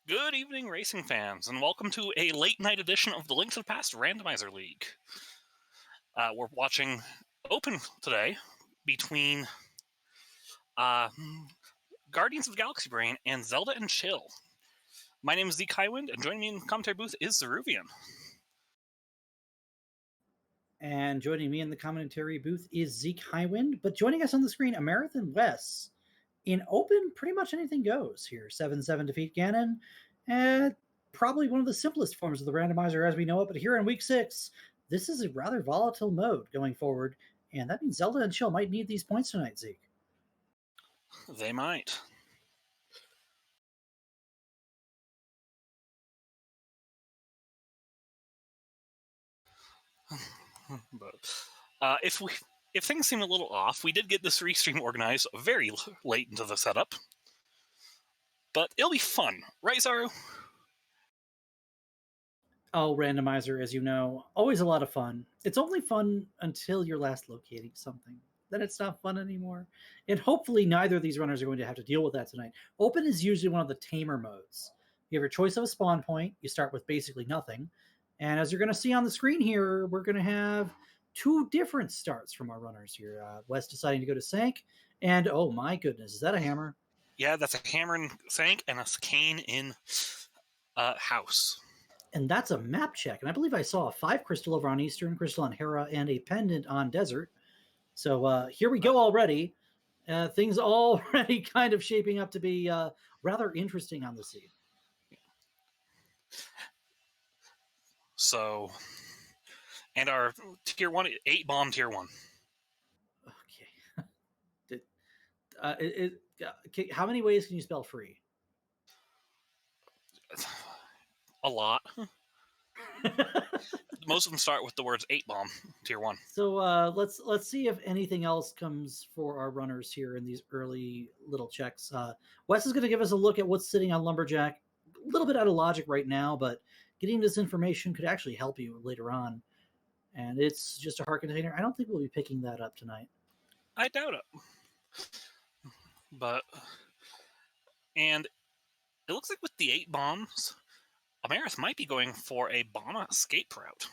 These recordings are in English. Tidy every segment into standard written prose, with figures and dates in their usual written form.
Good evening, racing fans, and welcome to a late-night edition of the Link to the Past Randomizer League. We're watching Open today between Guardians of the Galaxy Brain and Zelda and Chill. My name is Zeke Highwind, and joining me in the commentary booth is Zeruvian. And joining me in the commentary booth is Zeke Highwind, but joining us on the screen, Amarith and Wes. In Open, pretty much anything goes here. 7-7 defeat Ganon, and probably one of the simplest forms of the randomizer as we know it, but here in Week 6, this is a rather volatile mode going forward, and that means Zelda and Chill might need these points tonight, Zeke. They might. But if things seem a little off, we did get this restream organized very late into the setup. But it'll be fun, right, Zaru? Oh, randomizer, as you know, always a lot of fun. It's only fun until you're last locating something. Then it's not fun anymore. And hopefully neither of these runners are going to have to deal with that tonight. Open is usually one of the tamer modes. You have your choice of a spawn point. You start with basically nothing. And as you're going to see on the screen here, we're going to have two different starts from our runners here. Wes deciding to go to Sank. And oh my goodness, is that a hammer? Yeah, that's a hammer in Sank and a cane in House. And that's a map check. And I believe I saw a 5 crystal over on Eastern, crystal on Hera, and a pendant on Desert. So here we go already. Things already kind of shaping up to be rather interesting on the scene. So, and our tier 1, 8 bomb tier 1. Okay. How many ways can you spell free? A lot. Most of them start with the words 8 bomb tier 1. So let's see if anything else comes for our runners here in these early little checks. Wes is going to give us a look at what's sitting on Lumberjack. A little bit out of logic right now, but getting this information could actually help you later on. And it's just a heart container. I don't think we'll be picking that up tonight. I doubt it. But, and it looks like with the 8 bombs, Amarith might be going for a bomb escape route.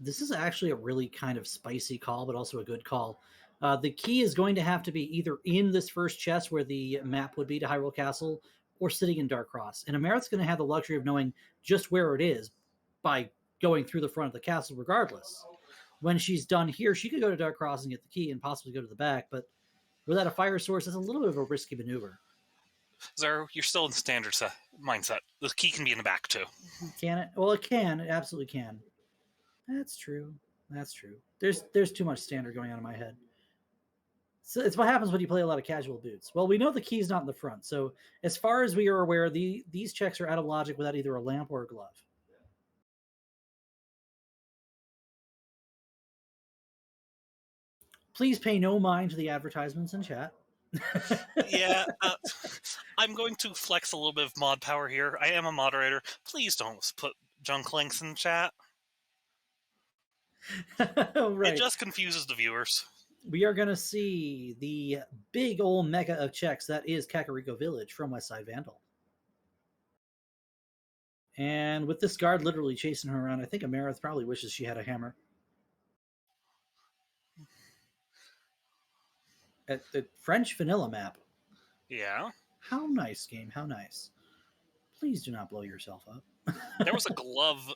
This is actually a really kind of spicy call, but also a good call. The key is going to have to be either in this first chest where the map would be to Hyrule Castle, or sitting in Dark Cross. And Amarith's going to have the luxury of knowing just where it is by going through the front of the castle regardless. When she's done here, she could go to Dark Cross and get the key and possibly go to the back, but without a fire source, it's a little bit of a risky maneuver. Zaru, you're still in standard mindset. The key can be in the back, too. Can it? Well, it can. It absolutely can. That's true. That's true. There's too much standard going on in my head. So it's what happens when you play a lot of casual boots. Well, we know the key's not in the front, so as far as we are aware, these checks are out of logic without either a lamp or a glove. Please pay no mind to the advertisements in chat. Yeah, I'm going to flex a little bit of mod power here. I am a moderator. Please don't put junk links in the chat. It Right. just confuses the viewers. We are going to see the big old mecca of checks that is Kakariko Village from WesSideVandal. And with this guard literally chasing her around, I think Amarith probably wishes she had a hammer. At the French vanilla map. Yeah. How nice, game. How nice. Please do not blow yourself up. There was a glove.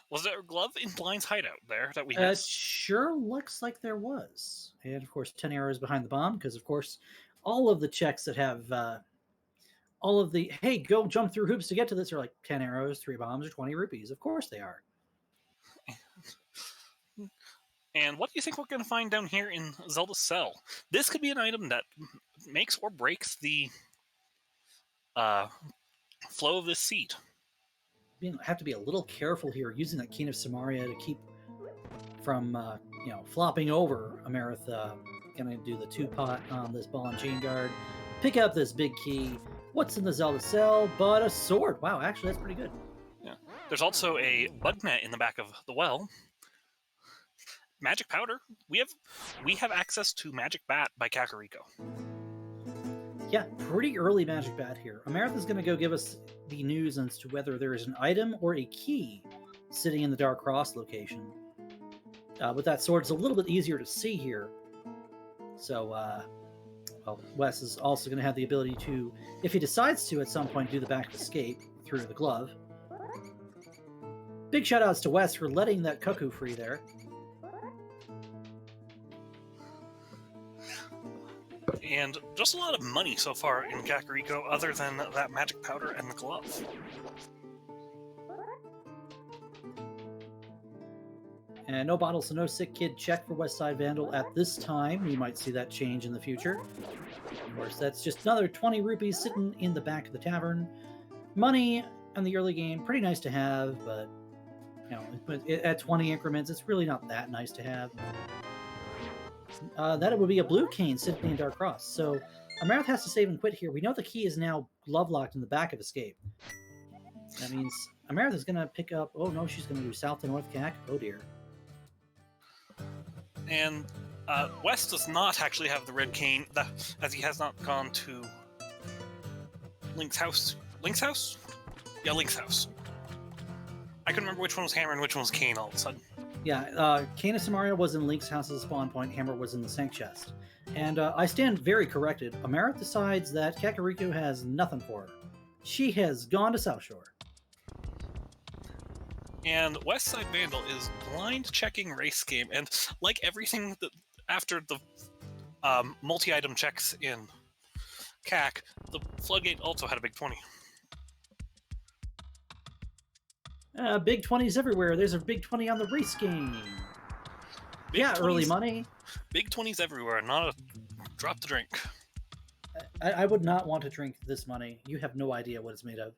Was there a glove in Blind's hideout there that we It missed? sure looks like there was. And of course, 10 arrows behind the bomb, because of course, all of the checks that have all of the, hey, go jump through hoops to get to this are like 10 arrows, 3 bombs, or 20 rupees. Of course they are. And what do you think we're going to find down here in Zelda's cell? This could be an item that makes or breaks the flow of this seed. Have to be a little careful here using that Keen of Samaria to keep from flopping over. Amarith gonna do the 2-pot on this ball and chain guard, pick up this big key. What's in the Zelda cell but a sword? Wow, actually that's pretty good. Yeah. There's also a bug net in the back of the well. Magic powder. We have access to Magic Bat by Kakariko. Yeah, pretty early Magic Bat here. Amarith is going to go give us the news as to whether there is an item or a key sitting in the Dark Cross location. With that sword, it's a little bit easier to see here. So, Wes is also going to have the ability to, if he decides to at some point, do the back escape through the glove. Big shout outs to Wes for letting that cuckoo free there. And just a lot of money so far in Kakariko, other than that magic powder and the glove. And no bottle, so no sick kid check for WesSideVandal at this time. We might see that change in the future. Of course, that's just another 20 rupees sitting in the back of the tavern. Money in the early game, pretty nice to have, but at 20 increments, it's really not that nice to have. That would be a blue cane sitting in Dark Cross. So Amarith has to save and quit here. We know the key is now glove locked in the back of Escape. That means Amarith is going to pick up. Oh no, she's going to do south to north Cac. Oh dear. And Wes does not actually have the red cane, as he has not gone to Link's house. Link's house? Yeah, Link's house. I couldn't remember which one was Hammer and which one was Cane all of a sudden. Yeah, Cane of Samaria was in Link's house as a spawn point. Hammer was in the Sank chest. And I stand very corrected. Amarith decides that Kakariko has nothing for her. She has gone to South Shore. And WesSideVandal is blind checking race game, and like everything after the multi-item checks in CAC, the Floodgate also had a big 20. Big 20s everywhere. There's a big 20 on the race game. Big yeah, 20s, early money. Big 20s everywhere, not a drop to drink. I would not want to drink this money. You have no idea what it's made of.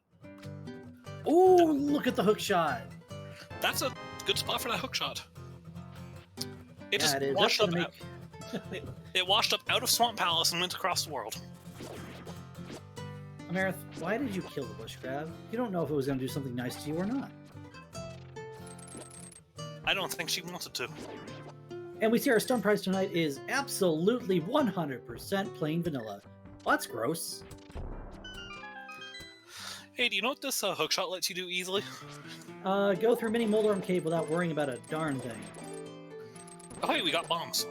Oh, look at the hook shot. That's a good spot for that hook shot. It yeah, just it is. washed up. It washed up out of Swamp Palace and went across the world. Amarith, why did you kill the bush crab? You don't know if it was going to do something nice to you or not. I don't think she wanted to. And we see our stun price tonight is absolutely 100% plain vanilla. Well, that's gross. Hey, do you know what this hookshot lets you do easily? Go through Mini Moldorm Cave without worrying about a darn thing. Oh, hey, we got bombs.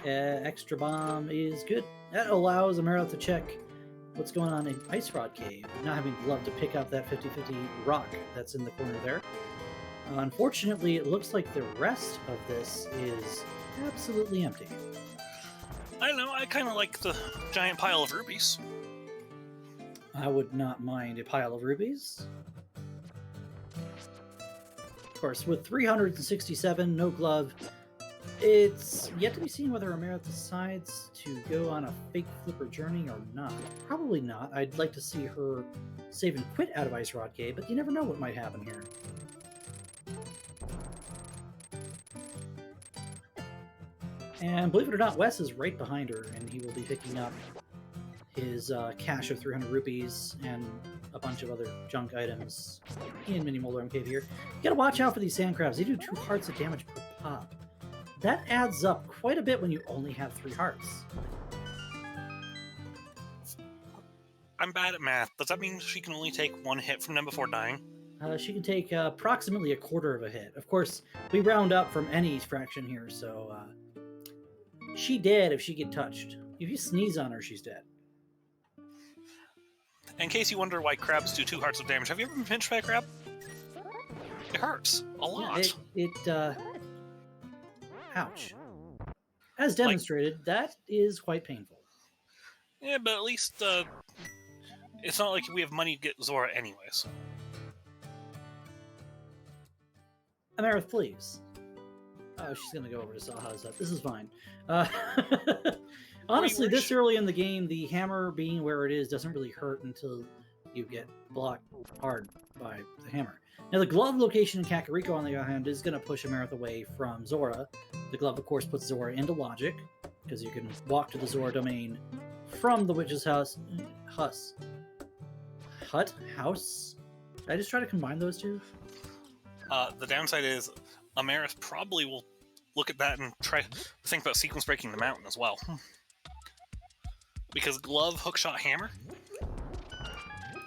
Extra bomb is good. That allows Amarith to check what's going on in Ice Rod Cave, not having glove to pick up that 50-50 rock that's in the corner there. Unfortunately, it looks like the rest of this is absolutely empty. I don't know, I kind of like the giant pile of rubies. I would not mind a pile of rubies. Of course, with 367, no glove, it's yet to be seen whether Amarith decides to go on a fake flipper journey or not. Probably not. I'd like to see her save and quit out of Ice Rod Cave, but you never know what might happen here. And believe it or not, Wes is right behind her, and he will be picking up his cache of 300 rupees and a bunch of other junk items in Mini Moldarm Cave here. You gotta watch out for these sand crabs. They do 2 hearts of damage per pop. That adds up quite a bit when you only have 3 hearts. I'm bad at math. Does that mean she can only take 1 hit from them before dying? She can take approximately a quarter of a hit. Of course, we round up from any fraction here, so she dead if she get touched. If you sneeze on her, she's dead. In case you wonder why crabs do 2 hearts of damage, have you ever been pinched by a crab? It hurts a lot. Ouch. As demonstrated, that is quite painful. Yeah, but at least it's not like we have money to get Zora anyways. Amarith, please. Oh, she's going to go over to Saha's up. This is fine. Honestly, this early in the game, the hammer being where it is doesn't really hurt until you get blocked hard by the hammer. Now, the glove location in Kakariko, on the other hand, is going to push Amarith away from Zora. The glove, of course, puts Zora into logic, because you can walk to the Zora domain from the witch's house. Hut? House? Did I just try to combine those two? The downside is Amarith probably will look at that and try to think about sequence breaking the mountain as well. Because glove, hookshot, hammer.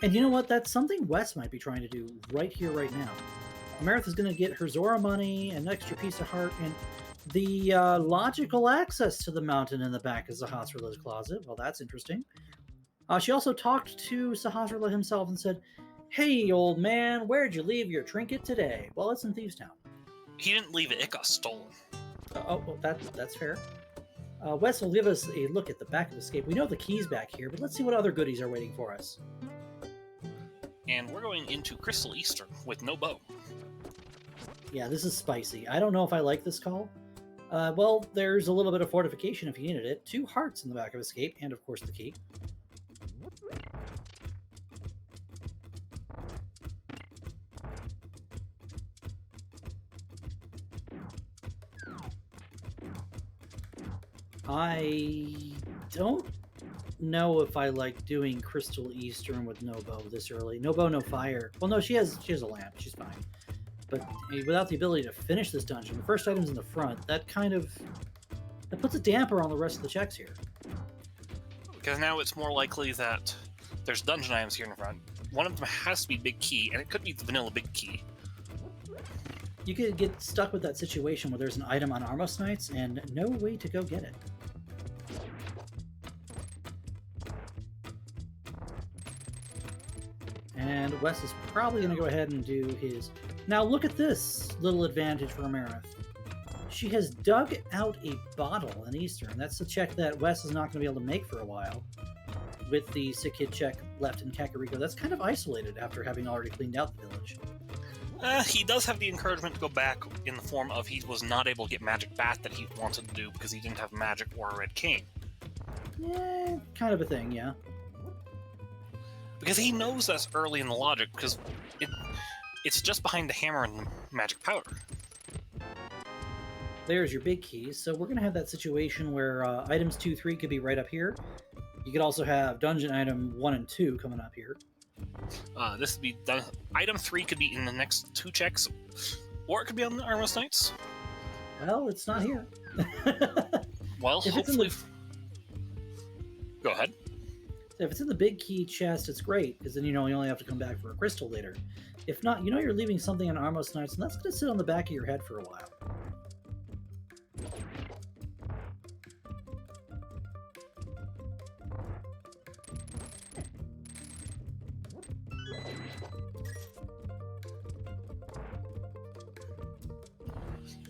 And you know what? That's something Wes might be trying to do right here, right now. Amarith is going to get her Zora money, an extra piece of heart, and the logical access to the mountain in the back of Sahasrarla's closet. Well, that's interesting. She also talked to Sahasrarla himself and said, "Hey, old man, where'd you leave your trinket today?" Well, it's in Thieves Town. He didn't leave it. It got stolen. That's fair. Wes will give us a look at the back of Escape. We know the key's back here, but let's see what other goodies are waiting for us. And we're going into Crystal Eastern with no bow. Yeah, this is spicy. I don't know if I like this call. Well, there's a little bit of fortification if you needed it. 2 hearts in the back of Escape, and of course the key. I don't know if I like doing Crystal Eastern with no bow this early. No bow, no fire. Well, no, she has a lamp. She's fine. But without the ability to finish this dungeon, the first item's in the front. That puts a damper on the rest of the checks here. Because now it's more likely that there's dungeon items here in the front. One of them has to be Big Key, and it could be the vanilla Big Key. You could get stuck with that situation where there's an item on Armos Knights and no way to go get it. And Wes is probably going to go ahead and do his... Now look at this little advantage for Amarith. She has dug out a bottle in Eastern. That's a check that Wes is not going to be able to make for a while. With the Sick Kid check left in Kakariko, that's kind of isolated after having already cleaned out the village. He does have the encouragement to go back in the form of he was not able to get Magic Bat that he wanted to do because he didn't have Magic or a Red Cane. Yeah, kind of a thing, yeah. Because he knows that's early in the logic, because it's just behind the hammer and the magic powder. There's your big keys. So we're going to have that situation where items 2, 3 could be right up here. You could also have dungeon item 1 and 2 coming up here. This would be item 3 could be in the next 2 checks, or it could be on the Armos Knights. Well, it's not here. Well, hopefully. Go ahead. If it's in the big key chest, it's great, because then you only have to come back for a crystal later. If not, you're leaving something on Armos Knights, and that's going to sit on the back of your head for a while.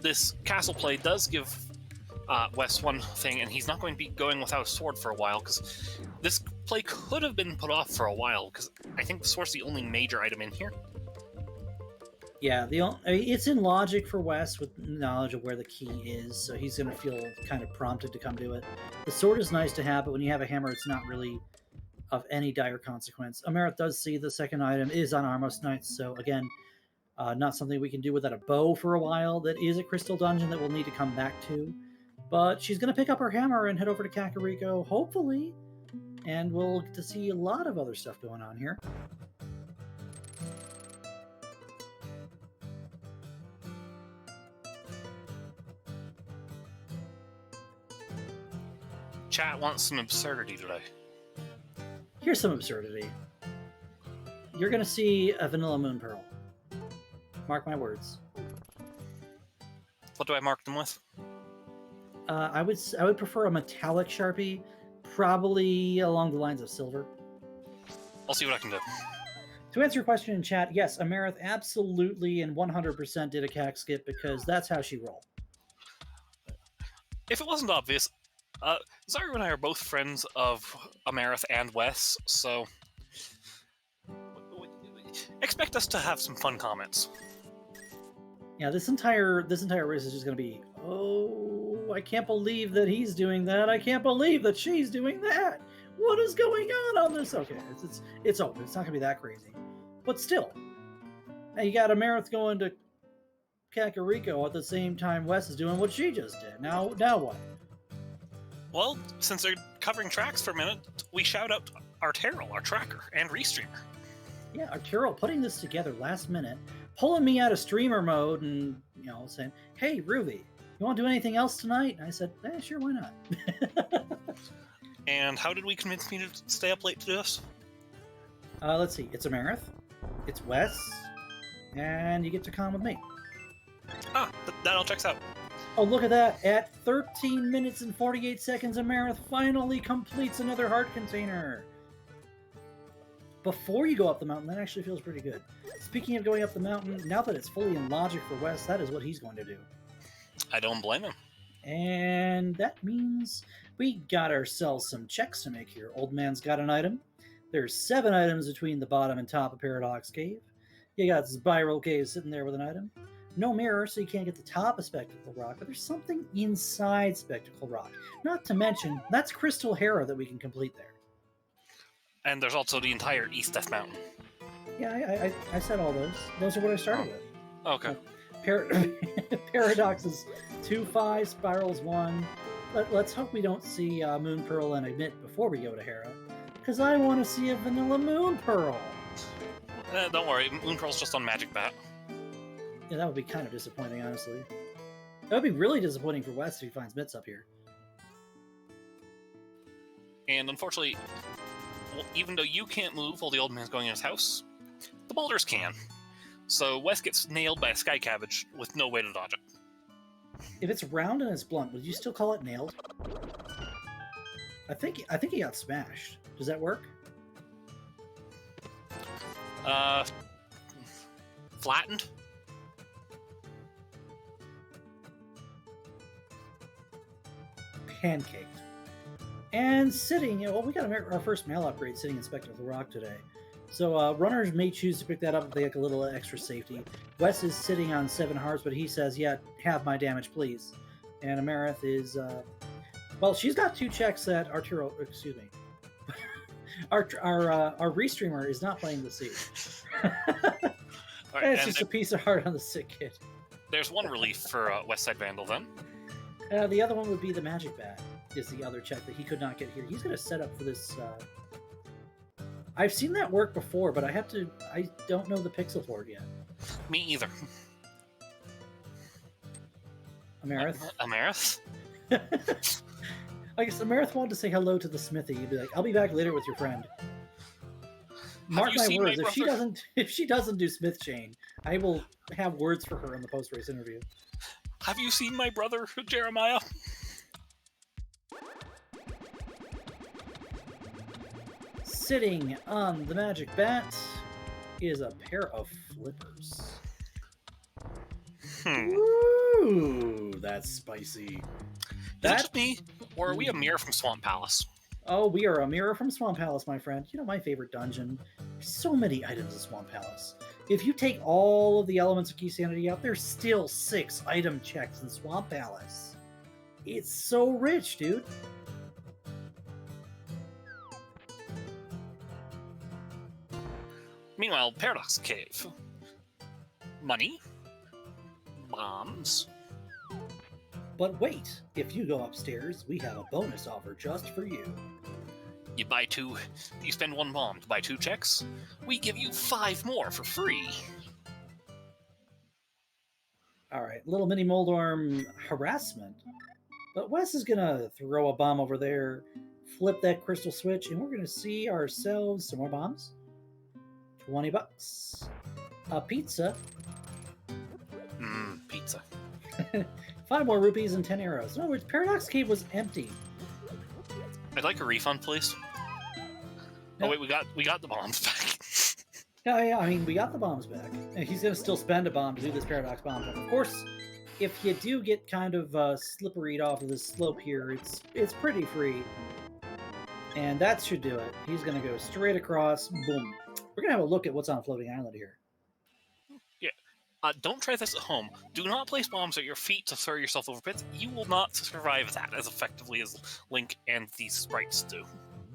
This castle play does give Wes one thing, and he's not going to be going without a sword for a while, because this play could have been put off for a while, because I think the sword's the only major item in here. Yeah, it's in logic for Wes with knowledge of where the key is, so he's going to feel kind of prompted to come to it. The sword is nice to have, but when you have a hammer, it's not really of any dire consequence. Amarith does see the second item is on Armos Knights, so again, not something we can do without a bow for a while. That is a crystal dungeon that we'll need to come back to. But she's going to pick up her hammer and head over to Kakariko, hopefully, and we'll get to see a lot of other stuff going on here. Chat wants some absurdity today. Here's some absurdity. You're going to see a vanilla moon pearl. Mark my words. What do I mark them with? I would prefer a metallic Sharpie, probably along the lines of silver. I'll see what I can do. To answer your question in chat, yes, Amarith absolutely and 100% did a cack skip because that's how she rolled. If it wasn't obvious, Zaru and I are both friends of Amarith and Wes, so expect us to have some fun comments. Yeah, this entire race is just going to be, oh, I can't believe that he's doing that. I can't believe that she's doing that. What is going on this? Okay, it's open. It's not going to be that crazy. But still, now you got Amarith going to Kakariko at the same time Wes is doing what she just did. Now what? Well, since they're covering tracks for a minute, we shout out Alterna, our tracker, and restreamer. Yeah, Arturo putting this together last minute, pulling me out of streamer mode and, saying, hey, Ruby, you want to do anything else tonight? And I said, sure, why not? And how did we convince me to stay up late to do this? Let's see. It's Amarith. It's Wes. And you get to con with me. Ah, that all checks out. Oh, look at that. At 13 minutes and 48 seconds, Amarith finally completes another heart container. Before you go up the mountain, that actually feels pretty good. Speaking of going up the mountain, now that it's fully in logic for Wes, that is what he's going to do. I don't blame him. And that means we got ourselves some checks to make here. Old man's got an item. There's 7 items between the bottom and top of Paradox Cave. You got Spiral Cave sitting there with an item. No mirror, so you can't get the top of Spectacle Rock, but there's something inside Spectacle Rock. Not to mention, that's Crystal Hera that we can complete there. And there's also the entire East Death Mountain. Yeah, I said all those. Those are what I started with. Okay. Paradox is 2-5, Spirals 1. Let's hope we don't see Moon Pearl and Admit before we go to Hera, because I want to see a vanilla Moon Pearl. Don't worry, Moon Pearl's just on Magic Bat. Yeah, that would be kind of disappointing, honestly. That would be really disappointing for Wes if he finds Mitts up here. And unfortunately, even though you can't move while the old man's going in his house, the boulders can. So Wes gets nailed by a sky cabbage with no way to dodge it. If it's round and it's blunt, would you still call it nailed? I think he got smashed. Does that work? Flattened? Pancaked. And sitting, we got our first mail upgrade sitting in Spectacle Rock today. So runners may choose to pick that up if they like a little extra safety. Wes is sitting on 7 hearts, but he says, yeah, have my damage, please. And Amarith is, well, she's got 2 checks that Arturo, excuse me. our restreamer is not playing the sea. Right, it's just a piece of heart on the sick kid. There's one relief for WesSideVandal then. The other one would be the Magic Bat, is the other check that he could not get here. He's going to set up for this. I've seen that work before, but I don't know the pixel for it yet. Me either. Amarith? Amarith? I guess Amarith wanted to say hello to the smithy. You'd be like, I'll be back later with your friend. Mark my words, if she doesn't do Smith Chain, I will have words for her in the post-race interview. Have you seen my brother, Jeremiah? Sitting on the Magic Bat is a pair of flippers. Ooh, that's spicy. That's me, or are we a mirror from Swamp Palace? Oh, we are a mirror from Swamp Palace, my friend. You know, my favorite dungeon. There's so many items in Swamp Palace. If you take all of the elements of Key Sanity out, there's still 6 item checks in Swamp Palace. It's so rich, dude. Meanwhile, Paradox Cave. Money. Bombs. But wait, if you go upstairs, we have a bonus offer just for you. You spend 1 bomb to buy 2 checks. We give you 5 more for free. All right, little mini Moldorm harassment. But Wes is gonna throw a bomb over there, flip that crystal switch, and we're gonna see ourselves some more bombs. $20. A pizza. Pizza. 5 more rupees and 10 arrows. In other words, Paradox Cave was empty. I'd like a refund, please. Oh wait, we got the bombs back. Yeah, I mean, we got the bombs back. And he's going to still spend a bomb to do this Paradox bomb. Of course, if you do get kind of slipperied off of this slope here, it's pretty free. And that should do it. He's going to go straight across. Boom. We're going to have a look at what's on Floating Island here. Yeah. Don't try this at home. Do not place bombs at your feet to throw yourself over pits. You will not survive that as effectively as Link and these sprites do.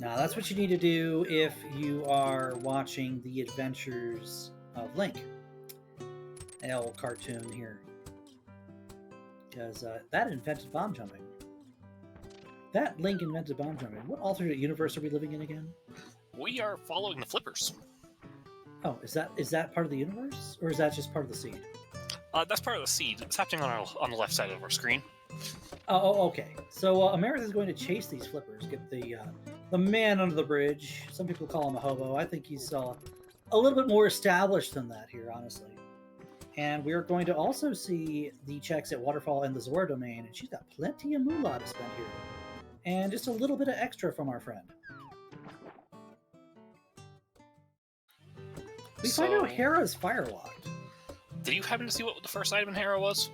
Now, that's what you need to do if you are watching the adventures of Link. L cartoon here. Because that invented bomb jumping. That Link invented bomb jumping. What alternate universe are we living in again? We are following the flippers. Oh, is that part of the universe? Or is that just part of the seed? That's part of the seed. It's happening on the left side of our screen. Oh, okay. So Amarith is going to chase these flippers, get the man under the bridge. Some people call him a hobo. I think he's a little bit more established than that here, honestly. And we're going to also see the checks at Waterfall and the Zora domain, and she's got plenty of moolah to spend here. And just a little bit of extra from our friend. We find out Hera's firelocked. Did you happen to see what the first item in Hera was?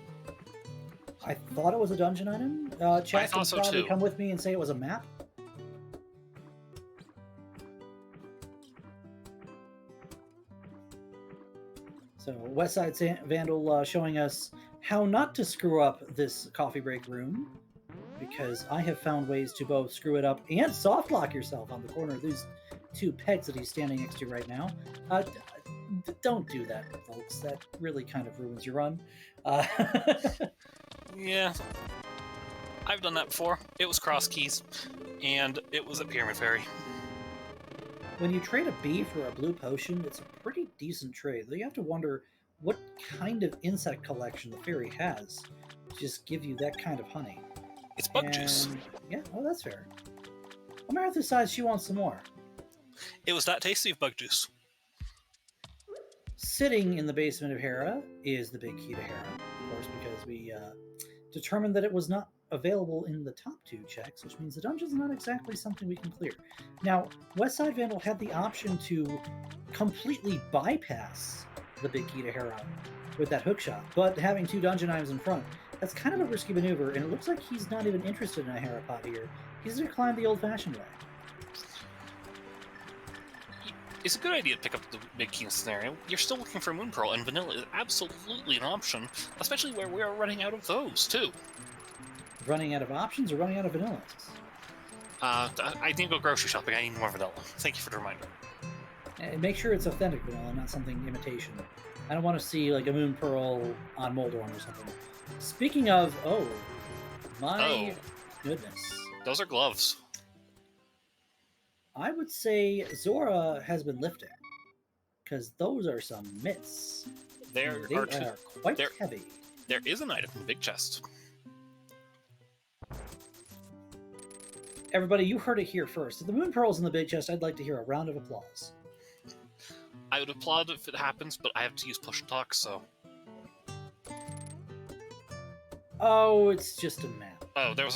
I thought it was a dungeon item. Chat can probably come with me and say it was a map. So WesSideVandal showing us how not to screw up this coffee break room, because I have found ways to both screw it up and soft lock yourself on the corner of these 2 pegs that he's standing next to right now. Don't do that, folks. That really kind of ruins your run. Yeah. I've done that before. It was cross keys, and it was a Pyramid Fairy. When you trade a bee for a blue potion, it's a pretty decent trade. Though you have to wonder what kind of insect collection the fairy has to just give you that kind of honey. It's bug juice. Yeah, well, that's fair. Amarith decides she wants some more. It was that tasty of bug juice. Sitting in the basement of Hera is the big key to Hera, of course, because we determined that it was not available in the top 2 checks, which means the dungeon's not exactly something we can clear. Now, WesSideVandal had the option to completely bypass the big key to Hera with that hookshot, but having 2 dungeon items in front, that's kind of a risky maneuver, and it looks like he's not even interested in a Hera pot here. He's going to climb the old-fashioned way. It's a good idea to pick up the big key scenario. You're still looking for Moon Pearl, and Vanilla is absolutely an option, especially where we are running out of those, too. Running out of options or running out of vanillas? I need to go grocery shopping. I need more vanilla. Thank you for the reminder. And make sure it's authentic vanilla, not something imitation. I don't want to see like a Moon Pearl on Moldorm or something. Speaking of, goodness. Those are gloves. I would say Zora has been lifting, because those are some mitts. They are quite heavy. There is an item in the big chest. Everybody, you heard it here first. If the Moon Pearl's in the big chest, I'd like to hear a round of applause. I would applaud if it happens, but I have to use push and talk, so... Oh, it's just a map. Oh, there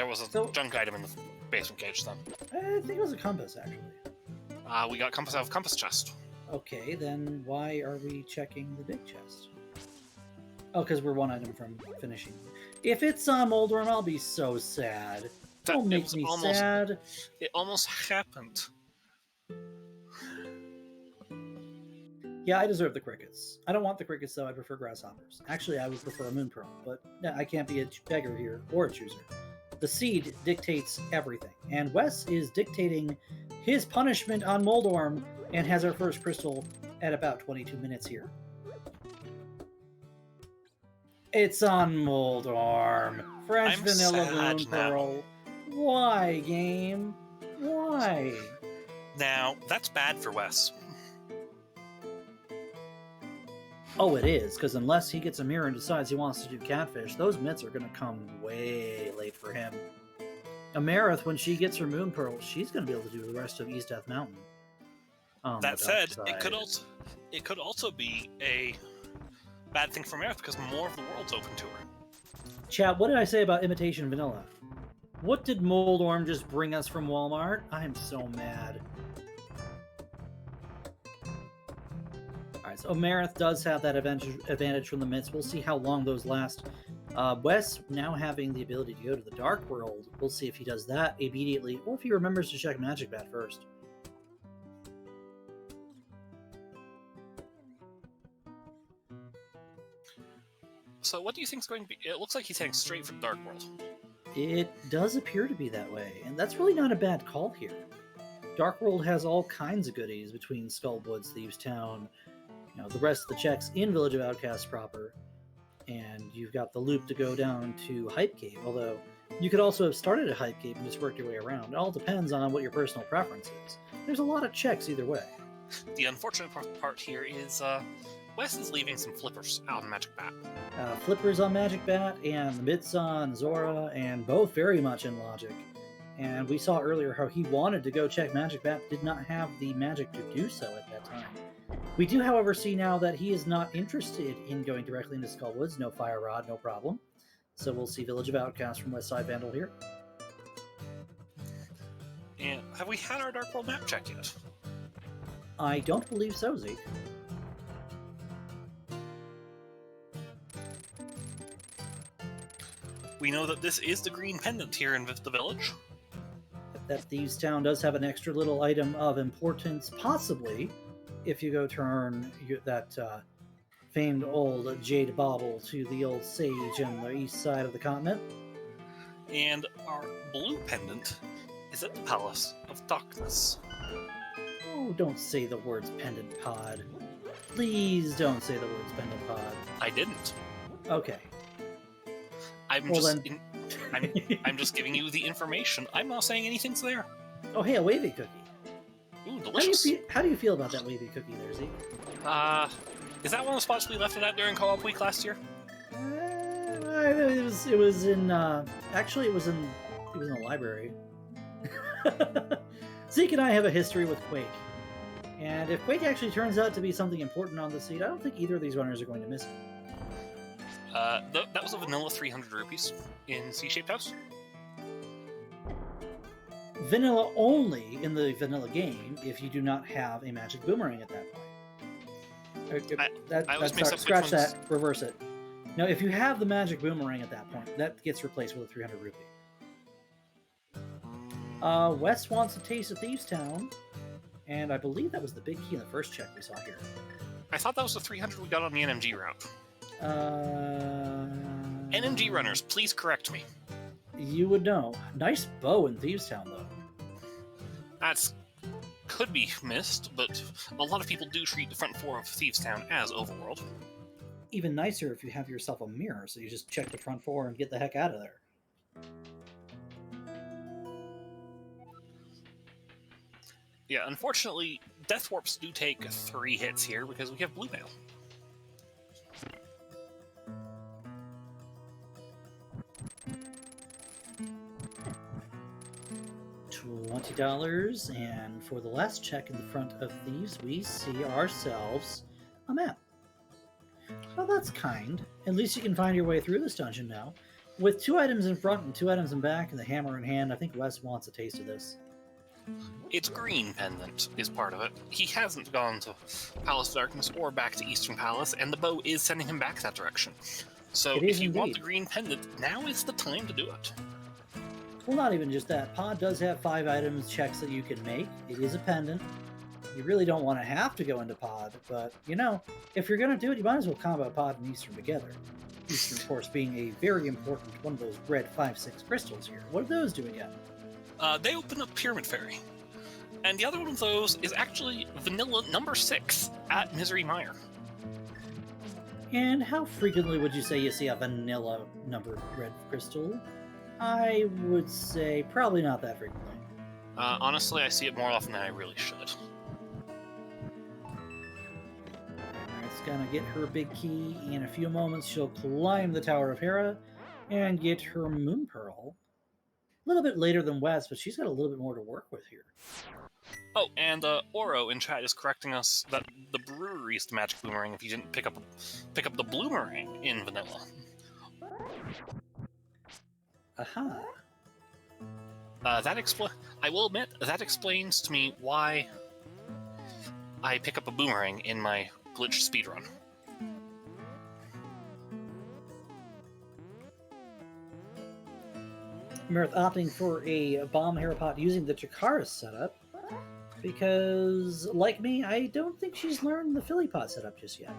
was a junk item in the basement cage, then. I think it was a compass, actually. We got compass out of compass chest. Okay, then why are we checking the big chest? Oh, because we're 1 item from finishing. If it's Moldorm, I'll be so sad. Don't make me sad. It almost happened. Yeah, I deserve the crickets. I don't want the crickets, though. I prefer grasshoppers. Actually, I would prefer a Moon Pearl, but I can't be a beggar here or a chooser. The seed dictates everything, and Wes is dictating his punishment on Moldorm and has our first crystal at about 22 minutes here. It's on Moldorm. Fresh I'm vanilla sad moon now. pearl. Why, game? Why? Now, that's bad for Wes. Oh, it is, because unless he gets a mirror and decides he wants to do catfish, those mitts are going to come way late for him. Amarith, when she gets her moon pearl, she's going to be able to do the rest of East Death Mountain. That said, it could also be a bad thing for Amarith because more of the world's open to her. Chat, what did I say about imitation vanilla? What did Moldorm just bring us from Walmart? I am so mad. Alright, so Amarith does have that advantage from the mitts. We'll see how long those last. Wes now having the ability to go to the Dark World. We'll see if he does that immediately, or if he remembers to check Magic Bat first. So what do you think is going to be... It looks like he's heading straight for the Dark World. It does appear to be that way, and that's really not a bad call here. Dark World has all kinds of goodies between Skullwoods, Thieves Town, the rest of the checks in Village of Outcasts proper, and you've got the loop to go down to Hype Cave, although you could also have started at Hype Cave and just worked your way around. It all depends on what your personal preference is. There's a lot of checks either way. The unfortunate part here is Wes is leaving some flippers out on Magic Bat. Flippers on Magic Bat and the mitts on Zora, and both very much in Logic. And we saw earlier how he wanted to go check Magic Bat, did not have the magic to do so at that time. We do, however, see now that he is not interested in going directly into Skullwoods. No Fire Rod, no problem. So we'll see Village of Outcasts from WesSideVandal here. And have we had our Dark World map check yet? I don't believe so, Zeke. We know that this is the green pendant here in the village. That Thieves Town does have an extra little item of importance, possibly, if you go turn that famed old jade bauble to the old sage on the east side of the continent. And our blue pendant is at the Palace of Darkness. Oh, don't say the words pendant pod. Please don't say the words pendant pod. I didn't. Okay. I'm just giving you the information. I'm not saying anything's there. Oh, hey, a wavy cookie. Ooh, delicious. How do you feel about that wavy cookie there, Zeke? Is that one of the spots we left it at during co-op week last year? It was in actually it was in the library. Zeke and I have a history with Quake. And if Quake actually turns out to be something important on the seed, I don't think either of these runners are going to miss it. That was a vanilla 300 rupees in C-shaped house. Vanilla only in the vanilla game if you do not have a magic boomerang at that point. Scratch that, reverse it. Now, if you have the magic boomerang at that point, that gets replaced with a 300 rupee. Wes wants a taste of Thieves Town, and I believe that was the big key in the first check we saw here. I thought that was the 300 we got on the NMG route. NMG runners, please correct me. You would know. Nice bow in Thieves Town, though. That's could be missed, but a lot of people do treat the front four of Thieves Town as overworld. Even nicer if you have yourself a mirror, so you just check the front four and get the heck out of there. Yeah, unfortunately, Death Warps do take 3 hits here because we have Blue Mail. $20, and for the last check in the front of these, we see ourselves a map. Well, that's kind. At least you can find your way through this dungeon now. With 2 items in front and 2 items in back and the hammer in hand, I think Wes wants a taste of this. Its green pendant is part of it. He hasn't gone to Palace of Darkness or back to Eastern Palace, and the bow is sending him back that direction. So if you want the green pendant, now is the time to do it. Well, not even just that. Pod does have 5 items checks that you can make. It is a pendant. You really don't want to have to go into Pod, but, if you're going to do it, you might as well combo Pod and Eastern together. Eastern, of course, being a very important one of those red 5-6 crystals here. What are those doing yet? They open up Pyramid Fairy. And the other one of those is actually Vanilla number 6 at Misery Mire. And how frequently would you say you see a vanilla numbered red crystal? I would say probably not that frequently. Honestly, I see it more often than I really should. It's gonna get her big key. In a few moments, she'll climb the Tower of Hera and get her Moon Pearl. A little bit later than Wes, but she's got a little bit more to work with here. Oh, and Oro in chat is correcting us that the brewery is the magic boomerang if you didn't pick up the bloomerang in vanilla. Aha. I will admit that explains to me why I pick up a boomerang in my glitched speedrun. Amarith opting for a bomb Harapot using the Chikara setup because, like me, I don't think she's learned the Philly Pot setup just yet.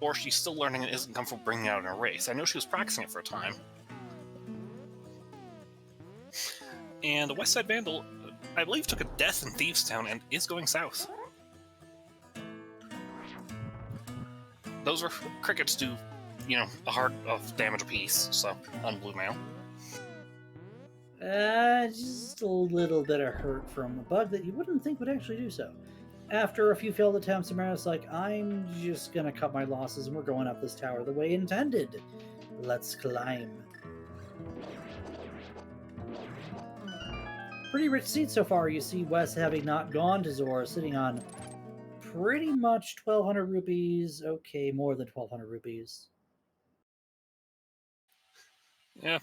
Or she's still learning and isn't comfortable bringing it out in a race. I know she was practicing it for a time. And WesSideVandal, I believe, took a death in Thievestown and is going south. Those are crickets do, a heart of damage apiece, so on blue mail. Just a little bit of hurt from a bug that you wouldn't think would actually do so. After a few failed attempts, Amarith's like, I'm just gonna cut my losses and we're going up this tower the way intended. Let's climb. Pretty rich seat so far. You see Wes having not gone to Zora, sitting on pretty much 1,200 rupees. Okay, more than 1,200 rupees. Yeah.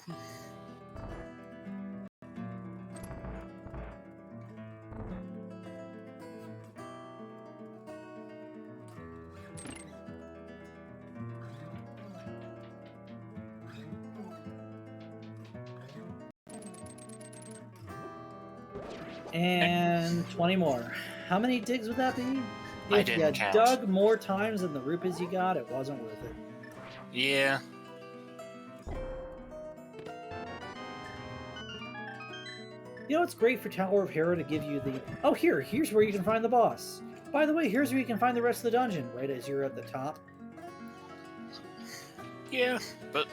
And 20 more. How many digs would that be? I If didn't you count. dug more times than the rupees you got, it wasn't worth it. Yeah. You know, it's great for Tower of Hera to give you the, oh, here's where you can find the boss. By the way, here's where you can find the rest of the dungeon, right as you're at the top. Yeah, but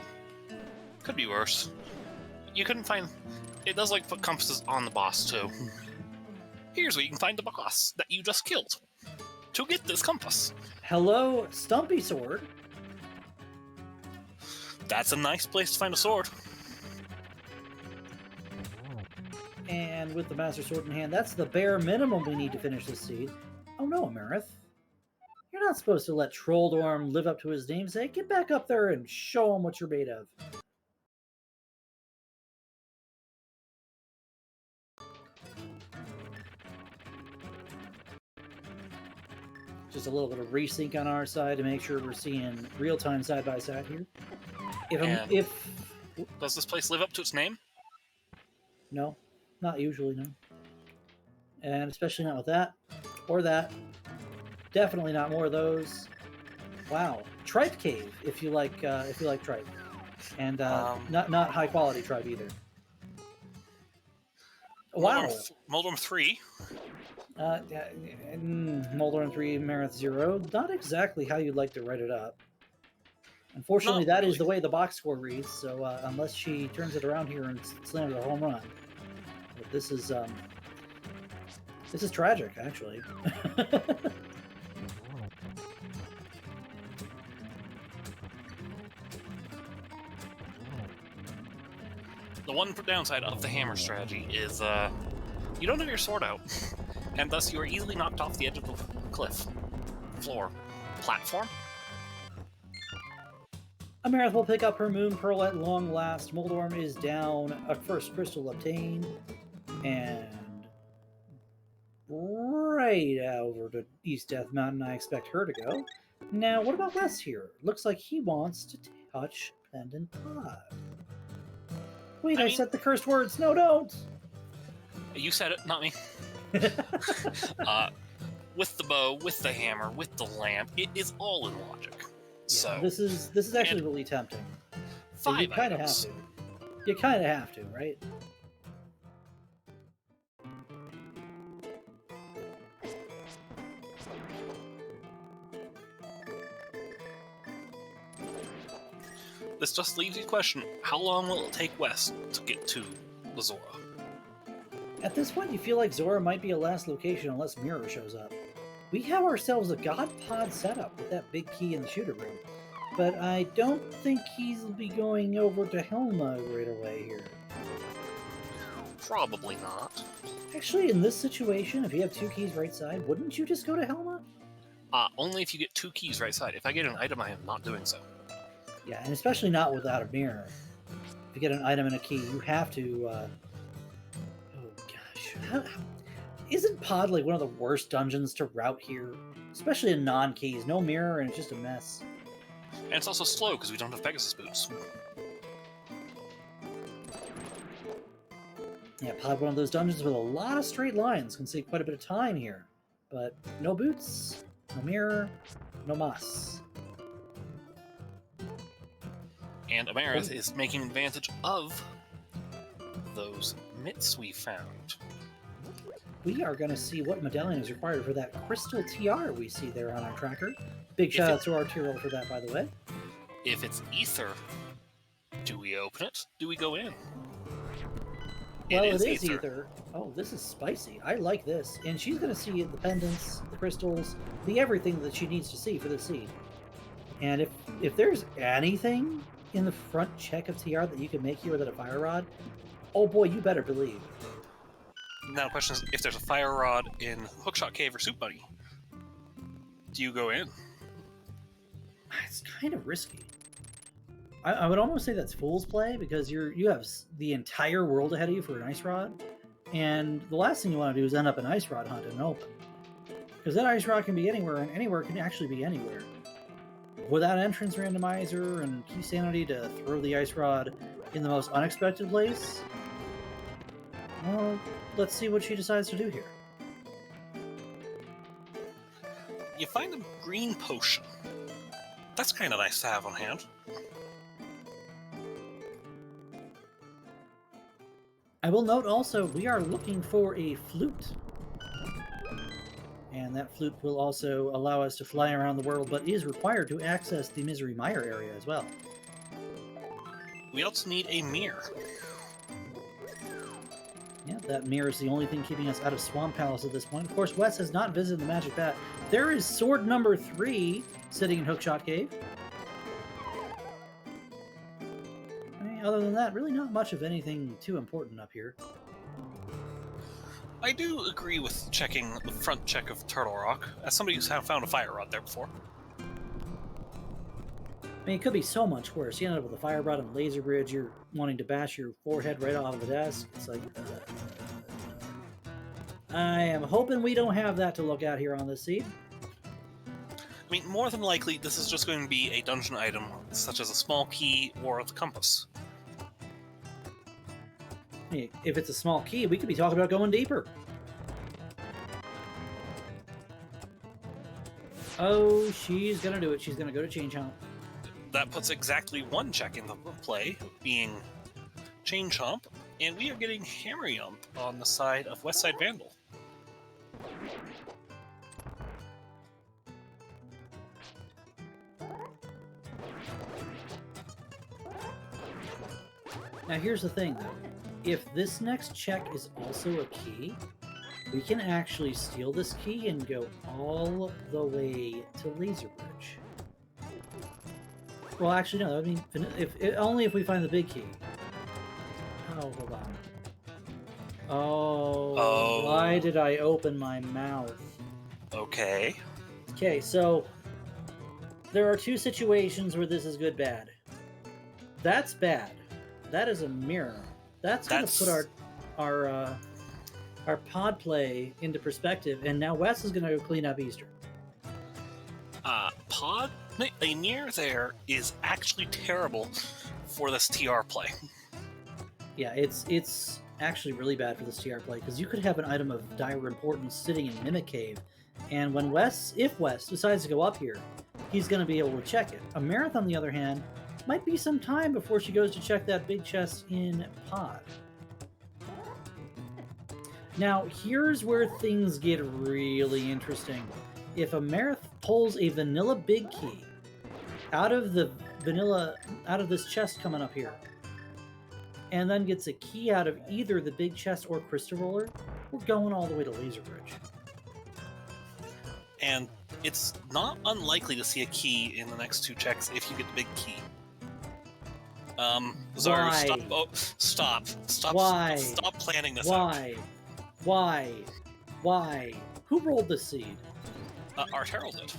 could be worse. You couldn't find... It does put compasses on the boss, too. Here's where you can find the boss that you just killed. To get this compass. Hello, Stumpy Sword. That's a nice place to find a sword. And with the Master Sword in hand, that's the bare minimum we need to finish this seed. Oh no, Amarith. You're not supposed to let Trolldorm live up to his namesake. Get back up there and show him what you're made of. Just a little bit of resync on our side to make sure we're seeing real-time side-by-side here. If Does this place live up to its name? No, not usually, no. And especially not with that or that. Definitely not more of those. Wow, tripe cave if you like tripe, and not high quality tripe either. Wow, Moldorm 3. Moldorm 3, Amarith 0. Not exactly how you'd like to write it up. Unfortunately, that is the way the box score reads. So unless she turns it around here and slams a home run, but this is tragic, actually. The one downside of the hammer strategy is you don't have your sword out, and thus you are easily knocked off the edge of the cliff, floor, platform. Amarith will pick up her Moon Pearl at long last. Moldorm is down, a first crystal obtained, and right over to East Death Mountain I expect her to go. Now, what about Wes here? Looks like he wants to touch Pendant Pod. Wait, I said the cursed words. No, don't! You said it, not me. With the bow, with the hammer, with the lamp, it is all in logic. Yeah, so this is actually really tempting. So 5 you kind of have items. to. You kind of have to, right? this just leaves you the question, how long will it take Wes to get to the Zora? At this point, you feel like Zora might be a last location unless Mirror shows up. We have ourselves a God Pod setup with that big key in the shooter room, but I don't think he'll be going over to Helma right away here. Probably not. Actually, in this situation, if you have 2 keys right side, wouldn't you just go to Helma? Only if you get 2 keys right side. If I get an item, I am not doing so. Yeah, and especially not without a mirror. If you get an item and a key, you have to... oh gosh. Isn't Pod like one of the worst dungeons to route here? Especially in non-keys. No mirror, and it's just a mess. And it's also slow because we don't have Pegasus boots. Yeah, Pod, one of those dungeons with a lot of straight lines. Can save quite a bit of time here. But no boots, no mirror, no moss. And Amarith is making advantage of those mitts we found. We are going to see what medallion is required for that crystal TR we see there on our tracker. Big shout out to our Tyrell for that, by the way. If it's ether, do we open it? Do we go in? Well, it is ether. Oh, this is spicy. I like this. And she's going to see the pendants, the crystals, the everything that she needs to see for the seed. And if there's anything in the front check of TR that you can make here without a fire rod, oh boy, you better believe. Now the question is, if there's a fire rod in Hookshot Cave or Soup Bunny, do you go in? It's kind of risky. I would almost say that's fool's play, because you have the entire world ahead of you for an ice rod, and the last thing you want to do is end up an ice rod hunt in open, because that ice rod can be anywhere, and anywhere can actually be anywhere. Without entrance randomizer and key sanity to throw the ice rod in the most unexpected place, well, let's see what she decides to do here. You find a green potion. That's kind of nice to have on hand. I will note also, we are looking for a flute. And that flute will also allow us to fly around the world, but is required to access the Misery Mire area as well. We also need a mirror. Yeah, that mirror is the only thing keeping us out of Swamp Palace at this point. Of course, Wes has not visited the Magic Bat. There is sword number 3 sitting in Hookshot Cave. Other than that, really not much of anything too important up here. I do agree with checking the front check of Turtle Rock, as somebody who's found a fire rod there before. I mean, it could be so much worse. You end up with a fire rod and laser bridge, you're wanting to bash your forehead right off the desk. It's like... I am hoping we don't have that to look at here on this seed. I mean, more than likely, this is just going to be a dungeon item, such as a small key or the compass. If it's a small key, we could be talking about going deeper. Oh, she's going to do it. She's going to go to Change Hump. That puts exactly 1 check in the play, being Chain Chomp, and we are getting Hammer Yump on the side of WesSideVandal. Now here's the thing, though. If this next check is also a key, we can actually steal this key and go all the way to Laser Bridge. Well, actually, no. I mean, only if we find the big key. Oh, hold on. Oh, why did I open my mouth? Okay. Okay, so there are 2 situations where this is good, bad. That's bad. That is a mirror. That's going to put our pod play into perspective, and now Wes is going to go clean up Easter. A mirror there is actually terrible for this TR play. Yeah, it's actually really bad for this TR play, because you could have an item of dire importance sitting in Mimic Cave, and if Wes decides to go up here, he's going to be able to check it. Amarith, on the other hand, might be some time before she goes to check that big chest in Pod. Now, here's where things get really interesting. If Amarith pulls a vanilla big key out of the vanilla out of this chest coming up here, and then gets a key out of either the big chest or crystal roller, we're going all the way to Laser Bridge. And it's not unlikely to see a key in the next 2 checks if you get the big key. Zaru, Why? stop! Oh, stop! Why? Stop planning this out. Why? Who rolled the seed? Alterna did.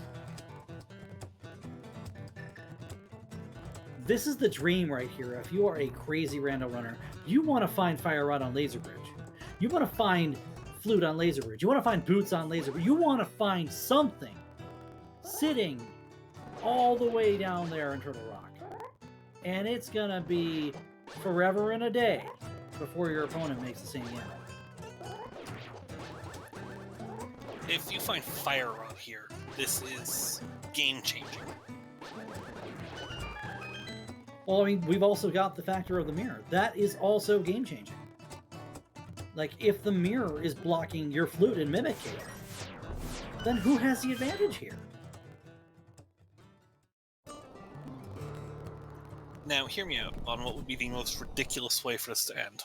This is the dream right here. If you are a crazy rando runner, you want to find Fire Rod on Laser Bridge. You want to find Flute on Laser Bridge. You want to find Boots on Laser Bridge. You want to find something sitting all the way down there in Turtle Rock. And it's going to be forever and a day before your opponent makes the same game. If you find Fire Rod here, this is game-changing. Well, I mean, we've also got the factor of the mirror. That is also game-changing. Like, if the mirror is blocking your Flute and Mimic Cave, then who has the advantage here? Now, hear me out on what would be the most ridiculous way for this to end.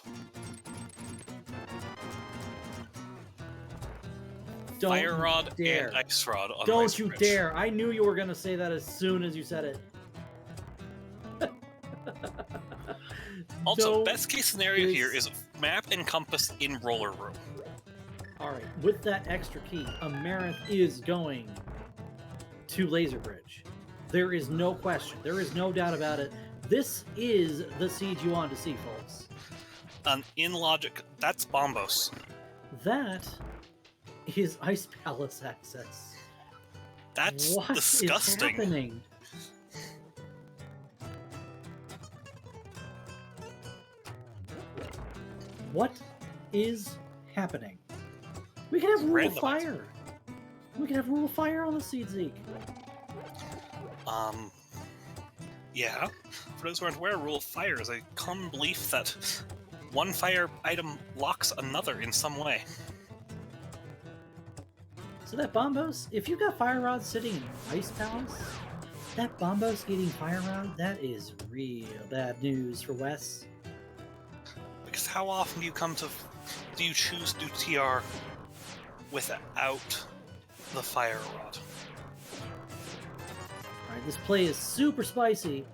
Don't Fire Rod dare. and Ice Rod on Don't Laser you Bridge. dare! I knew you were going to say that as soon as you said it. Also, Don't best case scenario is- here is map and compass in roller room. Alright, with that extra key, Amarith is going to Laser Bridge. There is no question. There is no doubt about it. This is the siege you wanted to see, folks. In logic, that's Bombos. That is Ice Palace access. That's What is disgusting. happening? What is happening? We can have Rule of Randomized. Fire. We can have Rule of Fire on the Seed Zeke. Yeah. For those who aren't aware, Rule of Fire is a common belief that one fire item locks another in some way. So that Bombos, if you've got Fire Rod sitting in Ice Palace, that Bombos getting Fire Rod, that is real bad news for Wes. Because how often do you choose to do TR without the Fire Rod? Alright, this play is super spicy.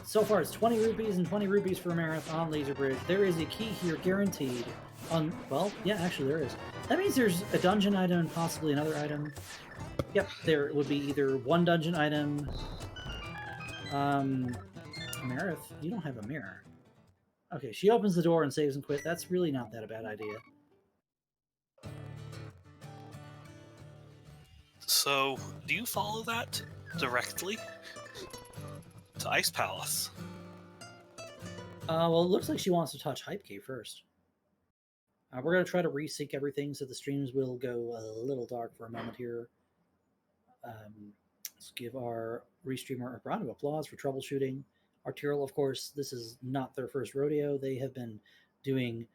So far it's 20 rupees and 20 rupees for Amarith on Laser Bridge. There is a key here guaranteed on, well, yeah, actually there is. That means there's a dungeon item and possibly another item. Yep, there would be either one dungeon item. Amarith, you don't have a mirror. Okay, she opens the door and saves and quit. That's really not that a bad idea. So, do you follow that directly to Ice Palace? Well, it looks like she wants to touch Hype Cave first. We're going to try to resync everything, so the streams will go a little dark for a moment here. Let's give our restreamer a round of applause for troubleshooting. Arterial, of course, this is not their first rodeo. They have been doing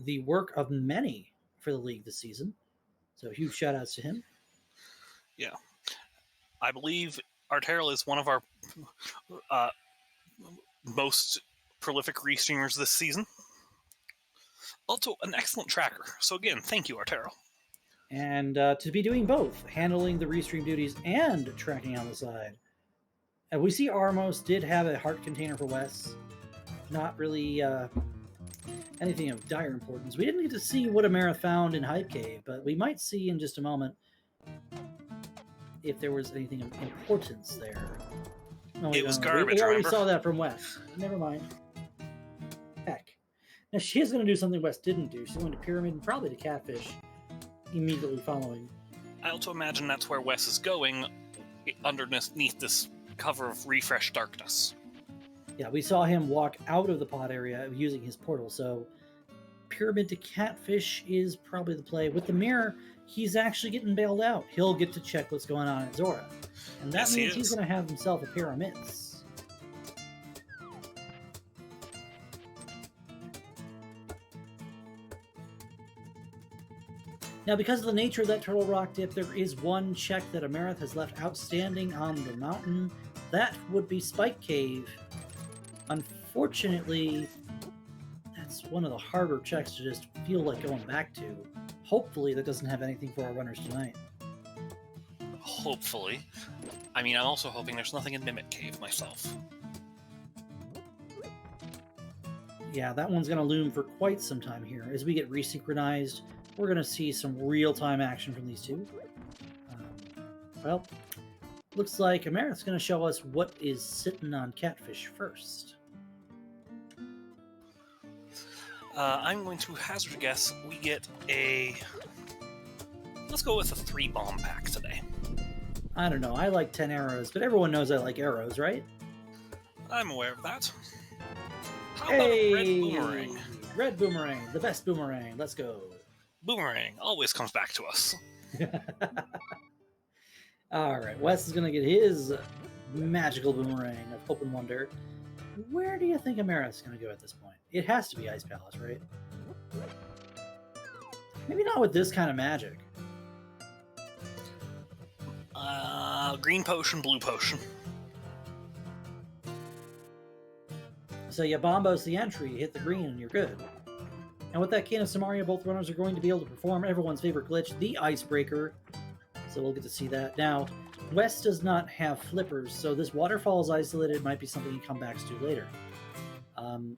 the work of many for the league this season. So huge shout outs to him. Yeah. I believe Arterial is one of our most prolific restreamers this season. Also, an excellent tracker. So again, thank you, Arterial. And to be doing both, handling the restream duties and tracking on the side. And we see Armos did have a heart container for Wes. Not really anything of dire importance. We didn't get to see what Amarith found in Hype Cave, but we might see in just a moment if there was anything of importance there. No, It was garbage, We already remember? saw that from Wes. Never mind. Heck. Now she is going to do something Wes didn't do. She's going to Pyramid and probably to Catfish immediately following. I also imagine that's where Wes is going, underneath this cover of Refresh Darkness. Yeah, we saw him walk out of the pod area using his portal, so Pyramid to Catfish is probably the play. With the mirror, he's actually getting bailed out. He'll get to check what's going on at Zora. And that Yes, he means he's is. going to have himself a pair of mitts. Now, because of the nature of that Turtle Rock dip, there is one check that Amarith has left outstanding on the mountain. that would be Spike Cave. Unfortunately, that's one of the harder checks to just feel like going back to. Hopefully that doesn't have anything for our runners tonight. Hopefully. I mean, I'm also hoping there's nothing in Mimic Cave myself. Yeah, that one's going to loom for quite some time here. As we get resynchronized, we're going to see some real-time action from these two. Well, looks like Amarith's going to show us what is sitting on Catfish first. I'm going to hazard a guess we get a... Let's go with a 3-bomb pack today. I don't know, I like 10 arrows, but everyone knows I like arrows, right? I'm aware of that. How Hey! about a red boomerang? Red boomerang, the best boomerang. Let's go. Boomerang always comes back to us. All right, Wes is going to get his magical boomerang of Hope and Wonder. Where do you think Amarith's going to go at this point? It has to be Ice Palace, right? Maybe not with this kind of magic. Green potion, blue potion. So you bombos the entry, you hit the green, and you're good. And with that Cane of Samaria, both runners are going to be able to perform everyone's favorite glitch, the Icebreaker. So we'll get to see that. Now, Wes does not have flippers, so this waterfall is isolated. It might be something he comes back to later.